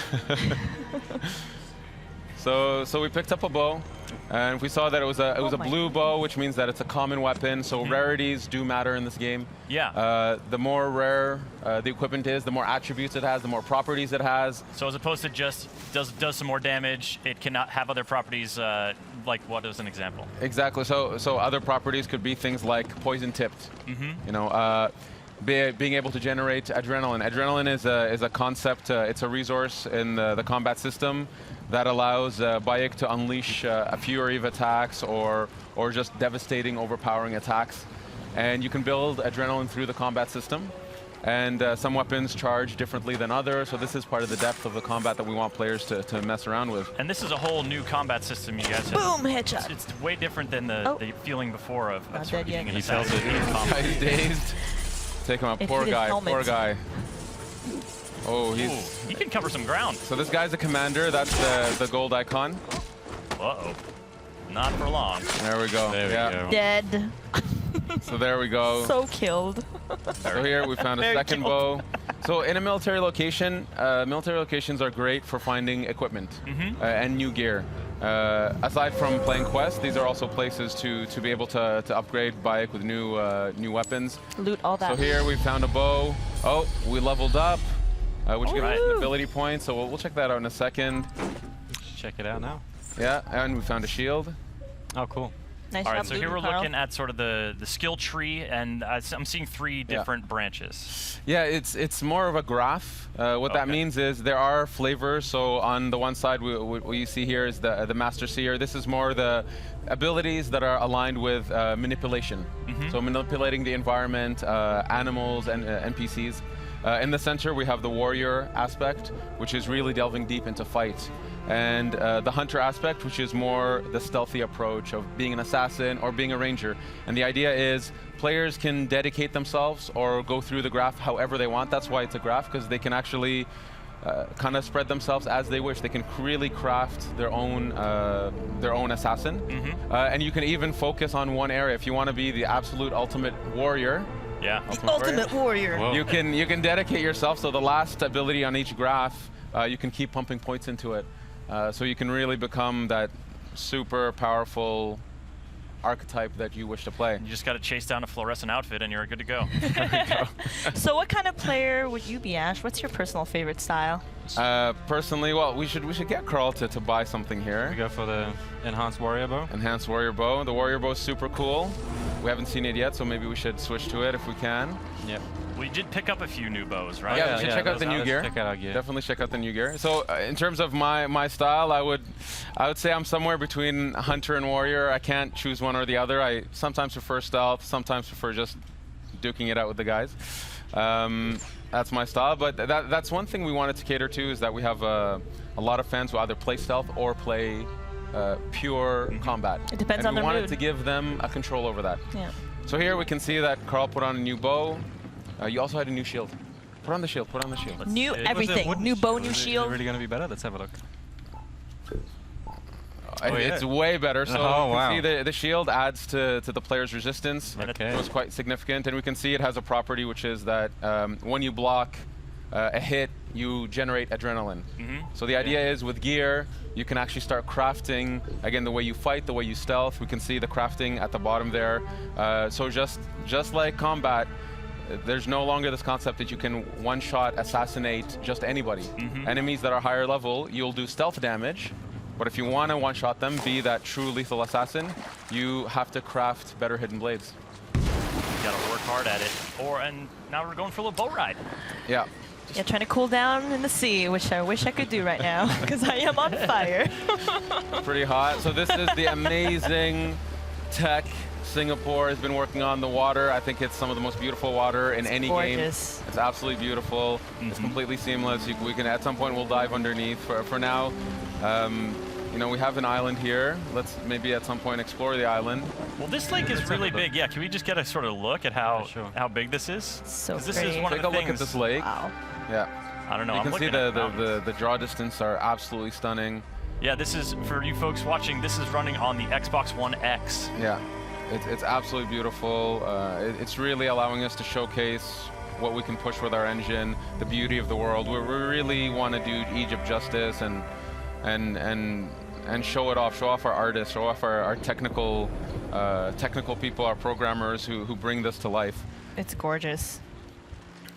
So we picked up a bow, and we saw that it was a blue bow, which means that it's a common weapon. So rarities do matter in this game. Yeah. The more rare the equipment is, the more attributes it has, the more properties it has. So as opposed to just does some more damage, it cannot have other properties. Like what is an example? Exactly. So other properties could be things like poison tipped. Being able to generate adrenaline. Adrenaline is a concept. It's a resource in the combat system that allows Bayek to unleash a fury of attacks or just devastating, overpowering attacks. And you can build adrenaline through the combat system. And some weapons charge differently than others, so this is part of the depth of the combat that we want players to mess around with. And this is a whole new combat system you guys have. Boom, headshot. It's way different than the feeling before of dead yet. He tells it. He's dazed. Take him out. Poor guy. Poor guy. Oh, he can cover some ground. So this guy's a commander. That's the gold icon. Uh-oh. Not for long. There we go. There we go. Dead. So there we go. So killed. So here we found a second bow. So in a military location, military locations are great for finding equipment and new gear. Aside from playing quests, these are also places to be able to upgrade Bayek with new weapons. Loot all that. So here we found a bow. Oh, we leveled up, which gives us an ability point. So we'll check that out in a second. Check it out now. Yeah, and we found a shield. Oh, cool. Nice All right, job, so here we're Carl. looking at sort of the skill tree, and I'm seeing 3 different branches. Yeah, it's more of a graph. What that means is there are flavors. So on the one side, what you see here is the Master Seer. This is more the abilities that are aligned with manipulation. So manipulating the environment, animals, and NPCs. In the center, we have the warrior aspect, which is really delving deep into fight. And the hunter aspect, which is more the stealthy approach of being an assassin or being a ranger. And the idea is players can dedicate themselves or go through the graph however they want. That's why it's a graph, because they can actually kind of spread themselves as they wish. They can really craft their own assassin, and you can even focus on one area. If you want to be the absolute ultimate warrior, Ultimate warrior. you can dedicate yourself. So the last ability on each graph, you can keep pumping points into it, so you can really become that super powerful archetype that you wish to play. You just got to chase down a fluorescent outfit and you're good to go. So what kind of player would you be, Ash? What's your personal favorite style? Personally, well, we should get Carl to buy something here. We go for the enhanced warrior bow. Enhanced warrior bow. The warrior bow is super cool. We haven't seen it yet, so maybe we should switch to it if we can. Yep. We did pick up a few new bows, right? Yeah, we should check out the new gear. Check out our gear. Definitely check out the new gear. So in terms of my style, I would say I'm somewhere between hunter and warrior. I can't choose one or the other. I sometimes prefer stealth, sometimes prefer just duking it out with the guys. That's my style, but that's one thing we wanted to cater to, is that we have a lot of fans who either play stealth or play pure combat. It depends on their mood. We wanted to give them a control over that. Yeah. So here we can see that Carl put on a new bow. You also had a new shield. Put on the shield, put on the shield. New everything. New bow, new shield. Is it really going to be better? Let's have a look. It's way better. So you wow. can see the shield adds to the player's resistance. Okay. It was quite significant. And we can see it has a property which is that when you block a hit, you generate adrenaline. So the idea is with gear, you can actually start crafting, again, the way you fight, the way you stealth. We can see the crafting at the bottom there. So just like combat, there's no longer this concept that you can one-shot assassinate just anybody. Enemies that are higher level, you'll do stealth damage, but if you want to one-shot them, be that true lethal assassin, you have to craft better hidden blades. You gotta work hard at it. And now we're going for a little boat ride. Yeah. Yeah, trying to cool down in the sea, which I wish I could do right now, because I am on fire. Pretty hot. So this is the amazing tech Singapore has been working on. The water. I think it's some of the most beautiful water in any game. It's absolutely beautiful. It's completely seamless. We can, at some point, we'll dive underneath. For now, you know, we have an island here. Let's maybe at some point explore the island. Well, this lake is really big. Yeah, can we just get a sort of look at how big this is? So this is one Take of the a look at this lake. Wow. Yeah. I don't know. You can see the draw distance are absolutely stunning. Yeah, this is, for you folks watching, this is running on the Xbox One X. Yeah, it's absolutely beautiful. It's really allowing us to showcase what we can push with our engine, the beauty of the world. We really want to do Egypt justice and show it off, show off our artists, show off our technical people, our programmers who bring this to life. It's gorgeous.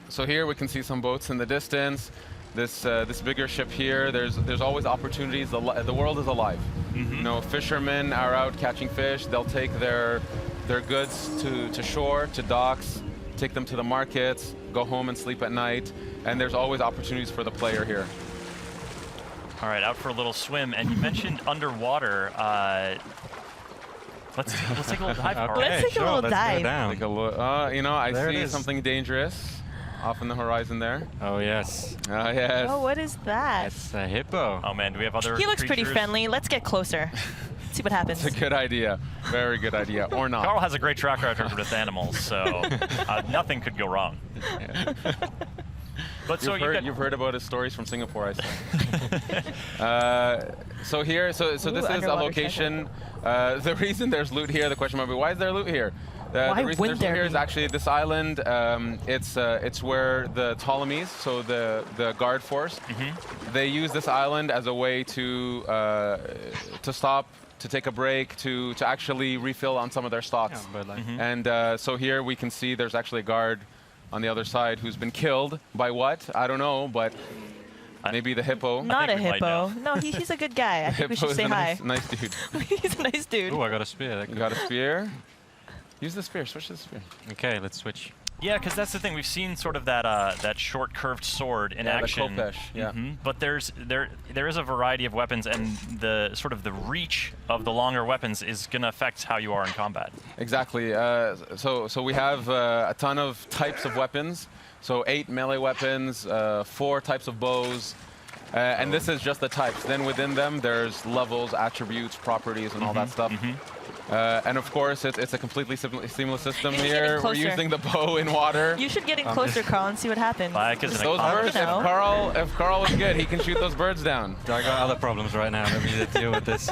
So here we can see some boats in the distance. This bigger ship here, there's always opportunities. The world is alive. You know, fishermen are out catching fish. They'll take their goods to shore, to docks, take them to the markets, go home and sleep at night. And there's always opportunities for the player here. All right, out for a little swim. And you mentioned underwater. Let's take a little dive, Carl. Let's take a little dive. Take a look. You know, I see something dangerous off in the horizon there. Oh, yes. Oh, yes. Oh, what is that? It's a hippo. Oh, man, do we have other He looks pretty creatures? friendly. Let's get closer. See what happens. It's a good idea. Very good idea. Or not. Carl has a great track record with animals, so nothing could go wrong. But you've heard about his stories from Singapore, I see. So here, so this is a location. The reason there's loot here, the question might be, why is there loot here? The reason there's loot here is actually this island. It's where the Ptolemies, so the guard force, they use this island as a way to stop, to take a break, to actually refill on some of their stocks. And so here we can see there's actually a guard on the other side who's been killed by what? I don't know, but maybe the hippo. Not a hippo. No, he's a good guy. I think we should say hi. Nice dude. He's a nice dude. Oh, I got a spear. You got a spear? Use the spear. Switch to the spear. Okay, let's switch. Yeah, because that's the thing. We've seen sort of that short curved sword in action. The khopesh, yeah. But there is a variety of weapons, and the sort of the reach of the longer weapons is going to affect how you are in combat. Exactly. So we have a ton of types of weapons. So 8 melee weapons, 4 types of bows, and this is just the types. Then within them, there's levels, attributes, properties, and all that stuff. And of course, it's a completely seamless system You should get here. in We're closer. using the bow in water. You should get in closer, Carl, and see what happens. Those birds, if Carl is good, he can shoot those birds down. I got other problems right now. Let me deal with this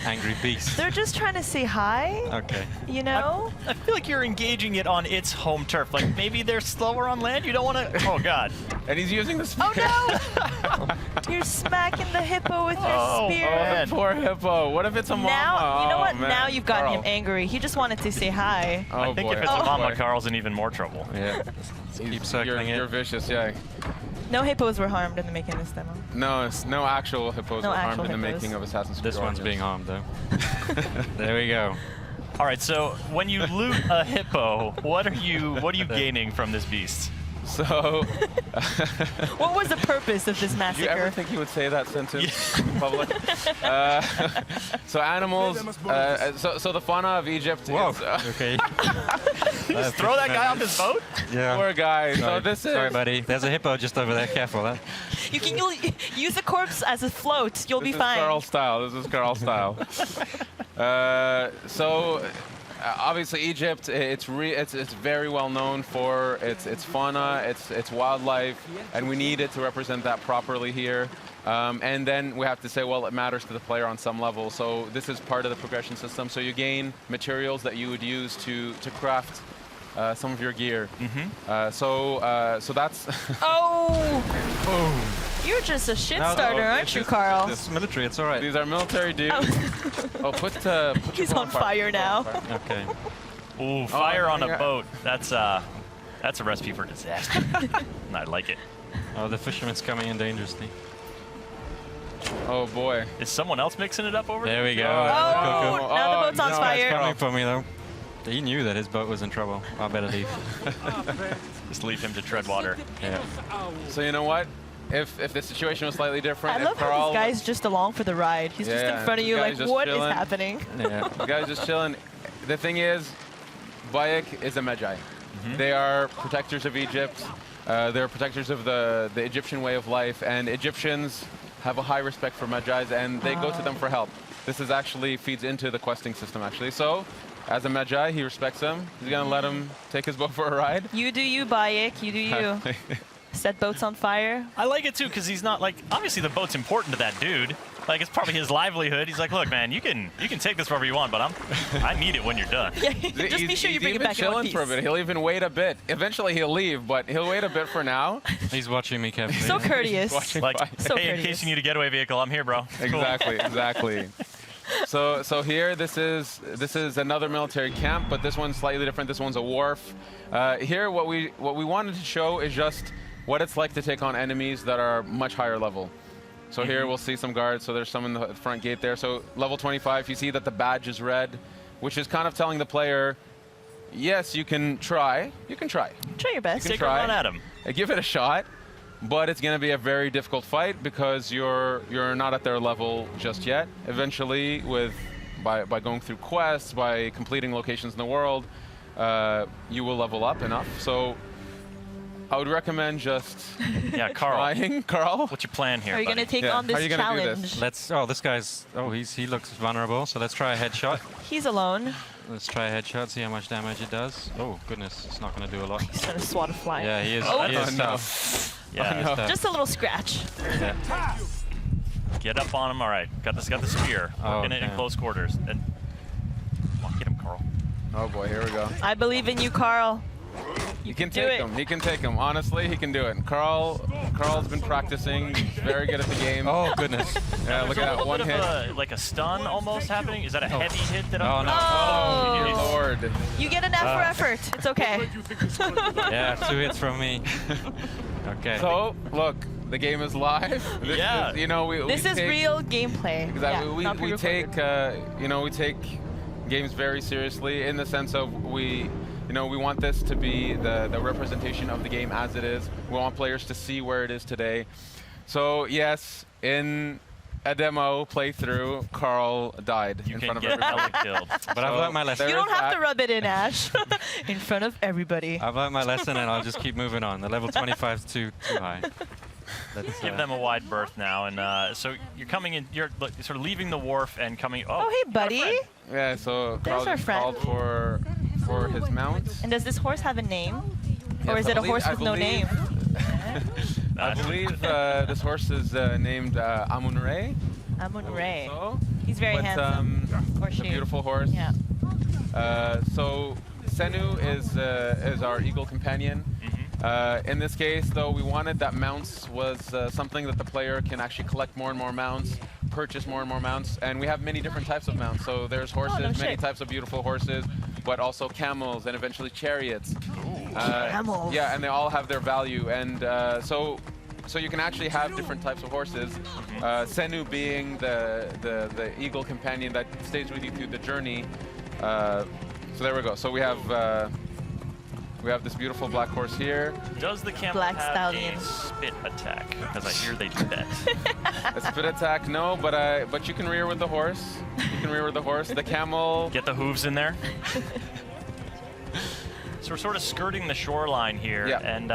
angry beast. They're just trying to say hi. Okay. You know? I feel like you're engaging it on its home turf. Like maybe they're slower on land. You don't want to. Oh God. And he's using the spear. Oh no! You're smacking the hippo with your spear. Oh, the poor hippo. What if it's a mama? Now, you know what? Oh, man. Now you've gotten Carl. him angry. He just wanted to say hi. Oh, I think boy. if it's a mama, Boy. Carl's in even more trouble. Yeah. Keep circling You're vicious, yeah. No hippos were harmed in the making of this demo. No, no actual hippos No were harmed actual in the hippos. making of Assassin's Creed This one's Origins. being harmed, though. There we go. All right. So when you loot a hippo, what are you gaining from this beast? So, What was the purpose of this do massacre? you ever think you would say that sentence in public? So animals, so the fauna of Egypt Whoa, is... okay. Just throw that guy off his boat? Yeah. Poor guy. So Sorry. this is... Sorry, buddy. There's a hippo just over there. Careful, huh? You can use the corpse as a float. You'll be This is fine. Carl style. This is Carl style. Obviously Egypt, it's very well known for its fauna, its wildlife, and we need it to represent that properly here. And then we have to say, well, it matters to the player on some level. So this is part of the progression system. So you gain materials that you would use to craft some of your gear. So that's. Oh! You're just a shit starter, aren't you, Carl? It's military. It's all right. These are military dudes. Put He's on fire now. Okay. Ooh, fire on a boat. That's a recipe for disaster. I like it. Oh, the fisherman's coming in dangerously. Oh boy. Is someone else mixing it up over There we go. Oh, now the boat's on This fire. guy's coming for me, though. He knew that his boat was in trouble. I better leave. Just leave him to tread water. Yeah. So you know what? If the situation was slightly different, I if love how Carl this guy's just along for the ride. He's just in front of you the like, guy's just what is chilling. happening? Yeah, the guy's just chilling. The thing is, Bayek is a Magi. They are protectors of Egypt. They're protectors of the Egyptian way of life, and Egyptians have a high respect for Magi's, and they go to them for help. This is actually feeds into the questing system, actually. So, as a Magi, he respects them. He's gonna let him take his boat for a ride. You do you, Bayek. You do you. Set boats on fire. I like it too because he's not like obviously the boat's important to that dude. Like it's probably his livelihood. He's like, look, man, you can take this wherever you want, but I need it when you're done. Yeah, just be sure you bring it back in one piece. For a bit. He'll even wait a bit. Eventually he'll leave, but he'll wait a bit for now. He's watching me carefully. So courteous. Like, So hey, in courteous. case you need a getaway vehicle, I'm here, bro. It's cool. Exactly. So here, this is another military camp, but this one's slightly different. This one's a wharf. Here, what we wanted to show is just what it's like to take on enemies that are much higher level. So here we'll see some guards. So there's some in the front gate there. So level 25, you see that the badge is red, which is kind of telling the player, yes, you can try. You can try. Try your best. You can Take a run at him. Give it a shot, but it's going to be a very difficult fight because you're not at their level just yet. Eventually, by going through quests, by completing locations in the world, you will level up enough. So I would recommend just Carl. trying. Carl, what's your plan here? Are you going to take on this challenge? Let's. Oh, this guy's. Oh, he looks vulnerable. So let's try a headshot. He's alone. Let's try a headshot. See how much damage it does. Oh goodness, it's not going to do a lot. He's trying to swat a fly. Yeah, he is. Oh. He is no. tough. Yeah, He's tough. Just a little scratch. Yeah. Get up on him. All right, got the spear. Working it in okay. close quarters. And come on, get him, Carl. Oh boy, here we go. I believe in you, Carl. He can do take it. him. He can take him. Honestly, he can do it. Carl's been practicing. He's very good at the game. Oh goodness. Yeah, look at that one hit. Like a stun almost happening. Is that a heavy hit that I'm? No. Oh, dear Lord. You get an F for effort. It's okay. Yeah, 2 hits from me. Okay. So look, the game is live. This Yeah. is, you know, This is real gameplay. Exactly. Yeah, we take we take games very seriously in the sense of we want this to be the representation of the game as it is. We want players to see where it is today. So yes, in a demo playthrough, Carl died in front of everybody. Killed. But I've learned my lesson. You don't have to rub it in, Ash. In front of everybody. I've learned my lesson, and I'll just keep moving on. The level 25 is too high. give them a wide berth now. And so you're coming in, you're sort of leaving the wharf and coming. Oh, hey, buddy. Yeah, so There's our friend. called for his mount. And does this horse have a name? Or Yes, is it a horse with no name? I believe this horse is named Amun-Re. Amun-Re. So, He's very but, handsome. Or it's a she. beautiful horse. Yeah. So Senu is our eagle companion. In this case, though, we wanted that mounts was something that the player can actually collect more and more mounts, purchase more and more mounts, and we have many different types of mounts. So there's horses, many types of beautiful horses, but also camels and eventually chariots. Camels. Yeah, and they all have their value, and so you can actually have different types of horses. Senu being the eagle companion that stays with you through the journey. So there we go. So we have this beautiful black horse here. Does the camel Black have stallion. a spit attack? Because I hear they do that. A spit attack, no, but you can rear with the horse. You can rear with the horse. The camel. Get the hooves in there. So we're sort of skirting the shoreline here, and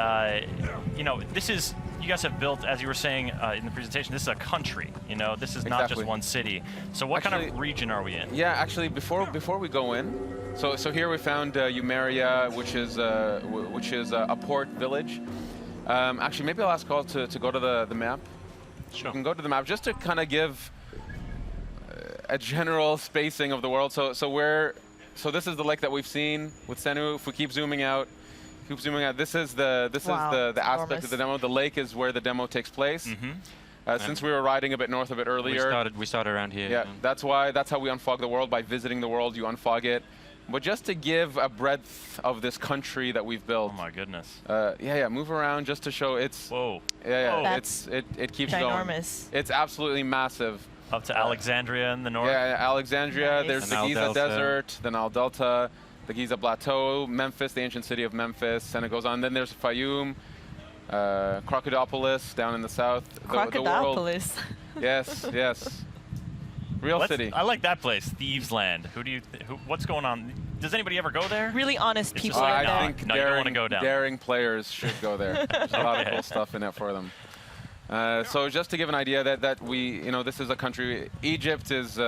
you know, this is. You guys have built, as you were saying in the presentation, this is a country. You know, this is not just one city. So what kind of region are we in? Yeah, actually, before we go in, so here we found Umeria, which is a port village. Actually, maybe I'll ask Carl to go to the map. Sure. You can go to the map just to kind of give a general spacing of the world. So this is the lake that we've seen with Senu. If we keep zooming out. This is the aspect of the demo. The lake is where the demo takes place. Since we were riding a bit north of it earlier, we started around here. Yeah, that's how we unfog the world, by visiting the world. You unfog it, but just to give a breadth of this country that we've built. Oh my goodness. Yeah. Move around just to show it's. Whoa. Yeah. That's it keeps ginormous. going. It's absolutely massive. Up to Alexandria in the north. Yeah, Alexandria. Nice. There's the Giza Desert, the Nile Delta, the Giza Plateau, Memphis, the ancient city of Memphis, and it goes on. Then there's Fayum, Crocodilopolis down in the south. Crocodilopolis. Yes. Real city. I like that place, Thieves Land. What's going on? Does anybody ever go there? Really honest It's people. just are like, there. I think no, you don't want to go down. daring players should go there. There's a lot of cool stuff in it for them. So just to give an idea that we, this is a country. Egypt is.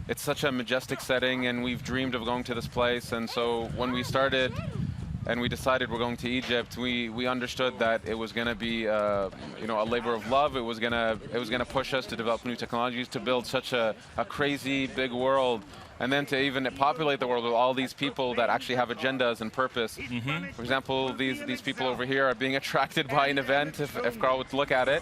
It's such a majestic setting, and we've dreamed of going to this place. And so when we started and we decided we're going to Egypt, we understood that it was going to be a labor of love. It was going to push us to develop new technologies, to build such a crazy big world, and then to even populate the world with all these people that actually have agendas and purpose. For example, these people over here are being attracted by an event, if Carl would look at it.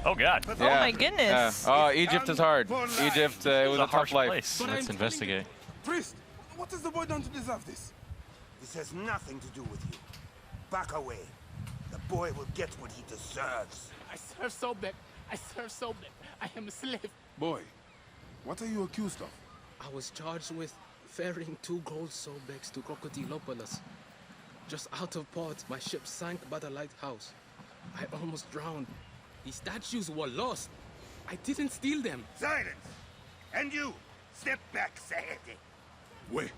Oh God. Oh my goodness. Oh, Egypt is hard. Egypt, it was a tough life. Place. Let's investigate. Priest, what has the boy done to deserve this? This has nothing to do with you. Back away. The boy will get what he deserves. I serve Sobek. I am a slave. Boy, what are you accused of? I was charged with ferrying 2 gold Sobeks to Crocodilopolis. Just out of port, my ship sank by the lighthouse. I almost drowned. The statues were lost. I didn't steal them. Silence! And you, step back, Sahete. Wait,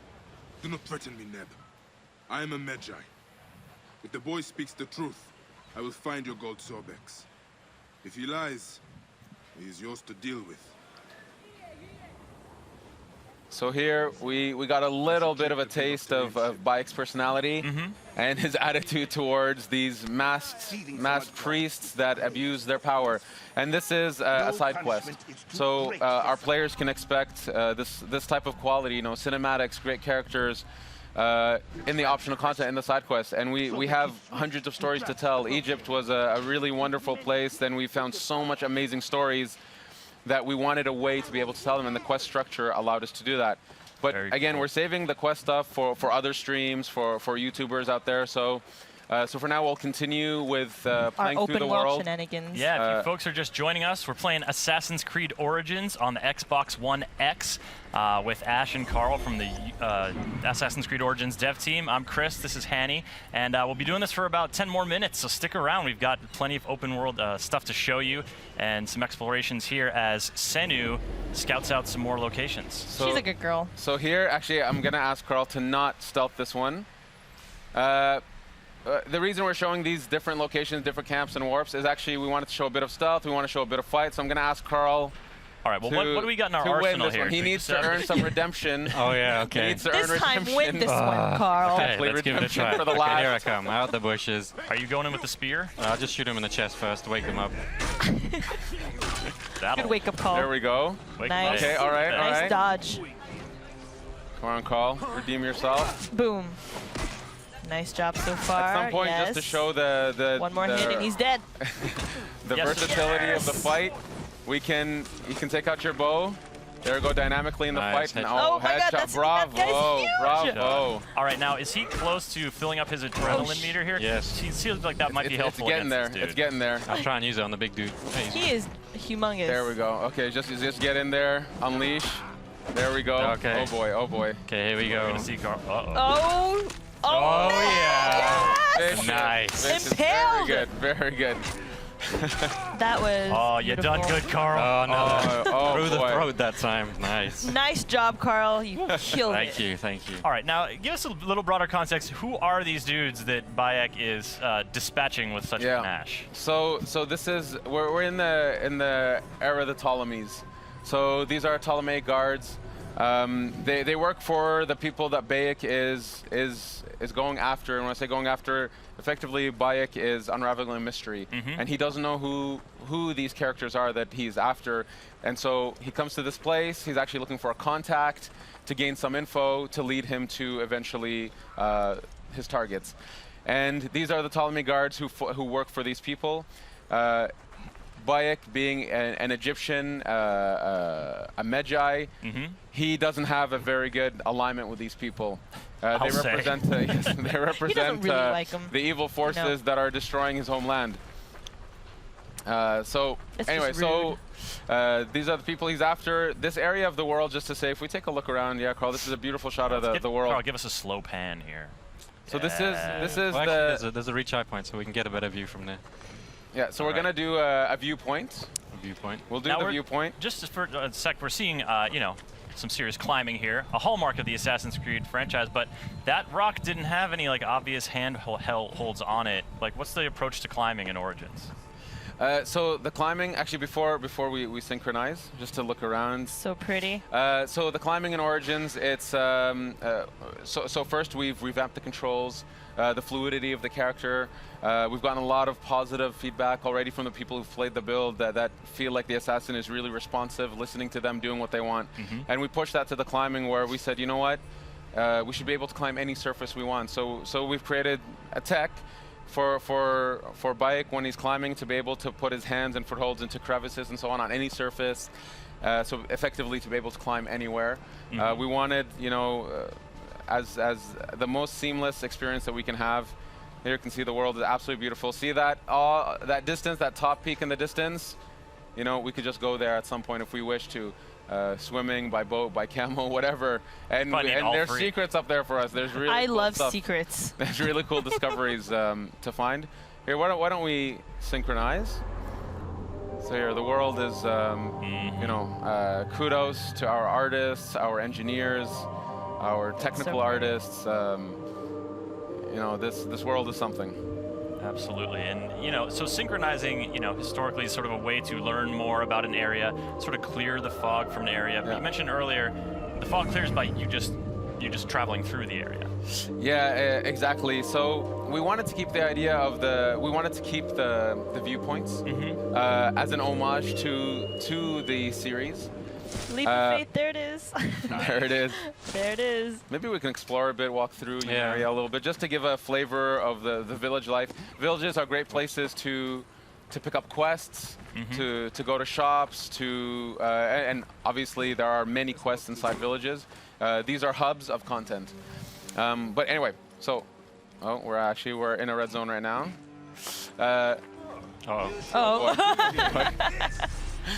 do not threaten me, Neb. I am a Magi. If the boy speaks the truth, I will find your gold Sobeks. If he lies, he is yours to deal with. So here we got a little bit of a taste of Bayek's personality and his attitude towards these masked priests that abuse their power. And this is a side quest. So our players can expect this type of quality, cinematics, great characters, in the optional content in the side quest. And we have hundreds of stories to tell. Egypt was a really wonderful place. Then we found so much amazing stories that we wanted a way to be able to tell them, and the quest structure allowed us to do that. But again, we're saving the quest stuff for other streams, for YouTubers out there. So for now, we'll continue with playing through the world. Shenanigans. Yeah, if you folks are just joining us, we're playing Assassin's Creed Origins on the Xbox One X with Ash and Carl from the Assassin's Creed Origins dev team. I'm Chris, this is Hanny, and we'll be doing this for about 10 more minutes, so stick around. We've got plenty of open world stuff to show you and some explorations here as Senu scouts out some more locations. She's a good girl. So here, actually, I'm going to ask Carl to not stealth this one. the reason we're showing these different locations, different camps and warps is actually we wanted to show a bit of stealth. We want to show a bit of fight. So I'm going to ask Carl. All right. Well, what do we got in our arsenal here? He needs to earn some redemption. Oh yeah. Okay. He needs to This earn time, redemption. win this one, Carl. Okay, let's give it a try. For the Okay, last. here I come, out the bushes. Are you going in with the spear? I'll just shoot him in the chest first to wake him up. Good wake-up call. There we go. Nice. Okay, all right, all Nice right. dodge. Come on, Carl. Redeem yourself. Boom. Nice job so far. At some point, yes. just to show the One more hit and he's dead. the versatility of the fight, you can take out your bow. There we go, dynamically in the fight. And, Oh my God, headshot. Bravo, bravo. All right, now is he close to filling up his adrenaline meter here? Yes. He seems like that might be helpful. It's getting there. against this dude. It's getting there. I'll try and use it on the big dude. He is humongous. There we go. Okay, just get in there. Unleash. There we go. Okay. Oh boy. Oh boy. Okay, here we go. We're gonna see Carl. Oh. Oh yeah. Vicious, Nice. vicious. Impaled. Very good. Very good. That was Oh, you done beautiful. good, Carl. Oh no. Oh, Through the boy. throat that time. Nice. Nice job, Carl. You killed it. Thank you. Thank you. All right, now give us a little broader context. Who are these dudes that Bayek is dispatching with such panache? So this is we're in the era of the Ptolemies. So these are Ptolemaic guards. They work for the people that Bayek is going after. And when I say going after, effectively Bayek is unraveling a mystery, and he doesn't know who these characters are that he's after. And so he comes to this place. He's actually looking for a contact to gain some info to lead him to eventually his targets. And these are the Ptolemy guards who work for these people. Bayek, being an Egyptian, a Magi, he doesn't have a very good alignment with these people. They represent, they represent really like 'em. the evil forces that are destroying his homeland. So It's anyway, just so these are the people he's after. This area of the world, just to say, if we take a look around, yeah, Carl, this is a beautiful shot of the world. Carl, give us a slow pan here. So this is Well, the. actually, there's a reach eye point, so we can get a better view from there. Yeah, so we're gonna do a viewpoint. A viewpoint. We'll do Now the we're- viewpoint. Just for a sec, we're seeing, you know, some serious climbing here, a hallmark of the Assassin's Creed franchise, but that rock didn't have any like obvious handholds on it. Like, what's the approach to climbing in Origins? So the climbing, actually before we synchronize, just to look around. So pretty. So the climbing in Origins, it's so first we've revamped the controls, the fluidity of the character. We've gotten a lot of positive feedback already from the people who've played the build that feel like the assassin is really responsive, listening to them, doing what they want. And we pushed that to the climbing, where we said, you know what, we should be able to climb any surface we want. So we've created a tech for Bayek when he's climbing to be able to put his hands and footholds into crevices and so on any surface, so effectively to be able to climb anywhere. We wanted, you know, as the most seamless experience that we can have. Here you can see the world is absolutely beautiful. See that that distance, that top peak in the distance? You know, we could just go there at some point if we wish to. Swimming, by boat, by camel, whatever. And there's secrets up there for us. There's really I cool love stuff. secrets. There's really cool discoveries to find. Here, why don't we synchronize? So here, the world is, you know, kudos to our artists, our engineers, our technical artists. You know, this world is something. Absolutely, and you know, so synchronizing, you know, historically is sort of a way to learn more about an area, sort of clear the fog from an area. But you mentioned earlier, the fog clears by you just traveling through the area. Yeah, exactly. So we wanted to keep the idea of the viewpoints as an homage to the series. Leap of faith, there it is. There it is. There it is. Maybe we can explore a bit, walk through the area a little bit, just to give a flavor of the village life. Villages are great places to pick up quests, to go to shops, and obviously there are many quests inside villages. These are hubs of content. But anyway, so we're in a red zone right now.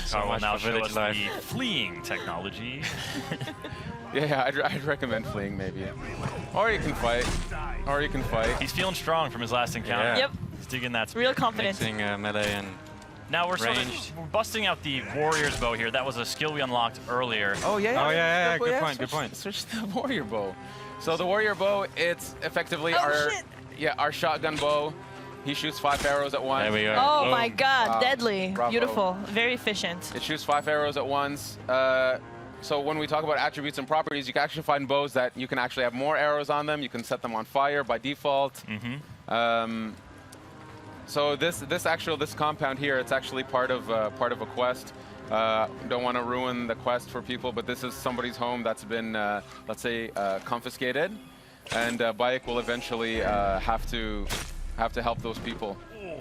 So will now show us the fleeing technology. Yeah, I'd recommend fleeing maybe. Or you can fight. He's feeling strong from his last encounter. Yep. He's digging that. Real confidence. Mixing melee and now we're ranged. we're busting out the warrior's bow here. That was a skill we unlocked earlier. Oh yeah. Good point. Switch to the warrior bow. So the warrior bow, it's effectively Yeah, our shotgun bow. He shoots 5 arrows at once. There we go. Oh my God, deadly. Bravo. Beautiful. Very efficient. It shoots 5 arrows at once. So when we talk about attributes and properties, you can actually find bows that you can actually have more arrows on them. You can set them on fire by default. So this compound here, it's actually part of a quest. Don't want to ruin the quest for people, but this is somebody's home that's been, let's say, confiscated, and Bayek will eventually have to help those people.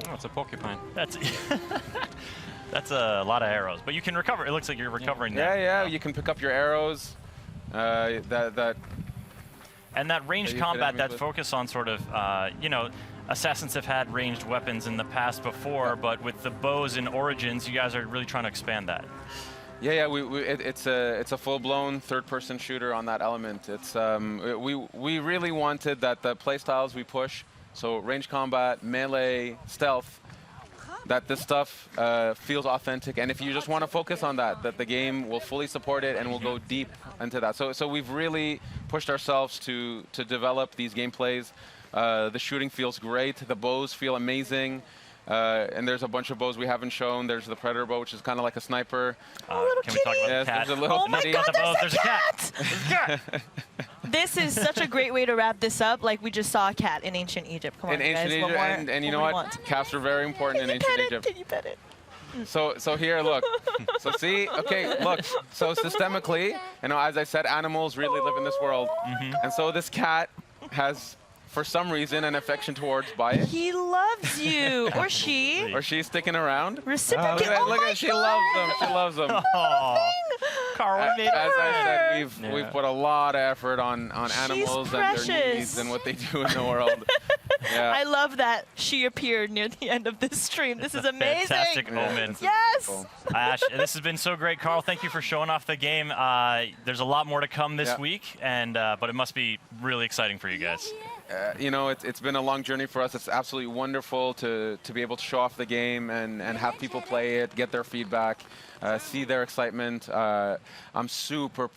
Oh, it's a porcupine. That's a lot of arrows, but you can recover. It looks like you're recovering now. Yeah, you can pick up your arrows. And that ranged combat, that focus on sort of, you know, Assassins have had ranged weapons in the past before, but with the bows in Origins, you guys are really trying to expand that. Yeah, it's a full-blown third-person shooter on that element. It's we really wanted that the playstyles we push, so range combat, melee, stealth, that this stuff feels authentic, and if you just want to focus on that the game will fully support it and will go deep into that. So we've really pushed ourselves to develop these gameplays. The shooting feels great. The bows feel amazing. And there's a bunch of bows we haven't shown. There's the Predator bow, which is kind of like a sniper. Can we talk about the cat? There's a little Oh my kitty. God, There's a cat! This is such a great way to wrap this up. Like we just saw a cat in ancient Egypt. Come on, In ancient guys. Egypt, and you know what? Cats are very important in ancient Egypt. Can you pet it? So here, look. So see, okay, look. So systemically, you know, as I said, animals really live in this world, and so this cat has, for some reason, an affection towards Bayek. He loves you, or she. Or she's sticking around. Reciprocate. Look at she loves them. She loves them. Carl, As I said, we've put a lot of effort on animals and precious. their needs and what they do in the world. Yeah. I love that she appeared near the end of this stream. This is amazing. Fantastic omen. Yes. Ash, this has been so great. Carl, thank you for showing off the game. There's a lot more to come this week, and but it must be really exciting for you guys. You know, it's been a long journey for us. It's absolutely wonderful to be able to show off the game and have people play it, get their feedback, see their excitement. I'm super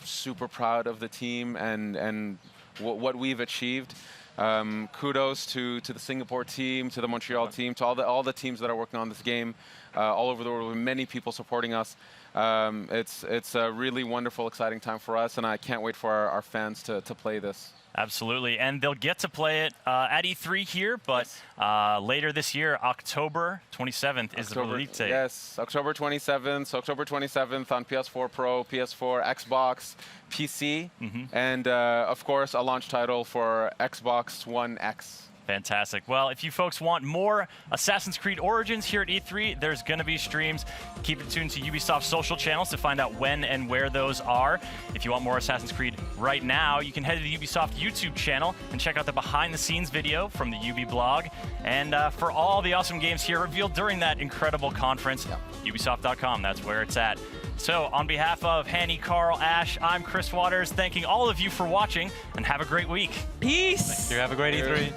proud of the team and what we've achieved. Kudos to the Singapore team, to the Montreal team, to all the teams that are working on this game all over the world, with many people supporting us. It's a really wonderful, exciting time for us, and I can't wait for our fans to play this. Absolutely, and they'll get to play it at E3 here, but later this year, October 27th is the release date. Yes, October 27th. So October 27th on PS4 Pro, PS4, Xbox, PC, and of course a launch title for Xbox One X. Fantastic. Well, if you folks want more Assassin's Creed Origins here at E3, there's going to be streams. Keep it tuned to Ubisoft's social channels to find out when and where those are. If you want more Assassin's Creed right now, you can head to the Ubisoft YouTube channel and check out the behind-the-scenes video from the Ubi blog. And for all the awesome games here revealed during that incredible conference, Ubisoft.com, that's where it's at. So on behalf of Hanny, Carl, Ash, I'm Chris Waters, thanking all of you for watching, and have a great week. Peace. Thank you. Have a great E3.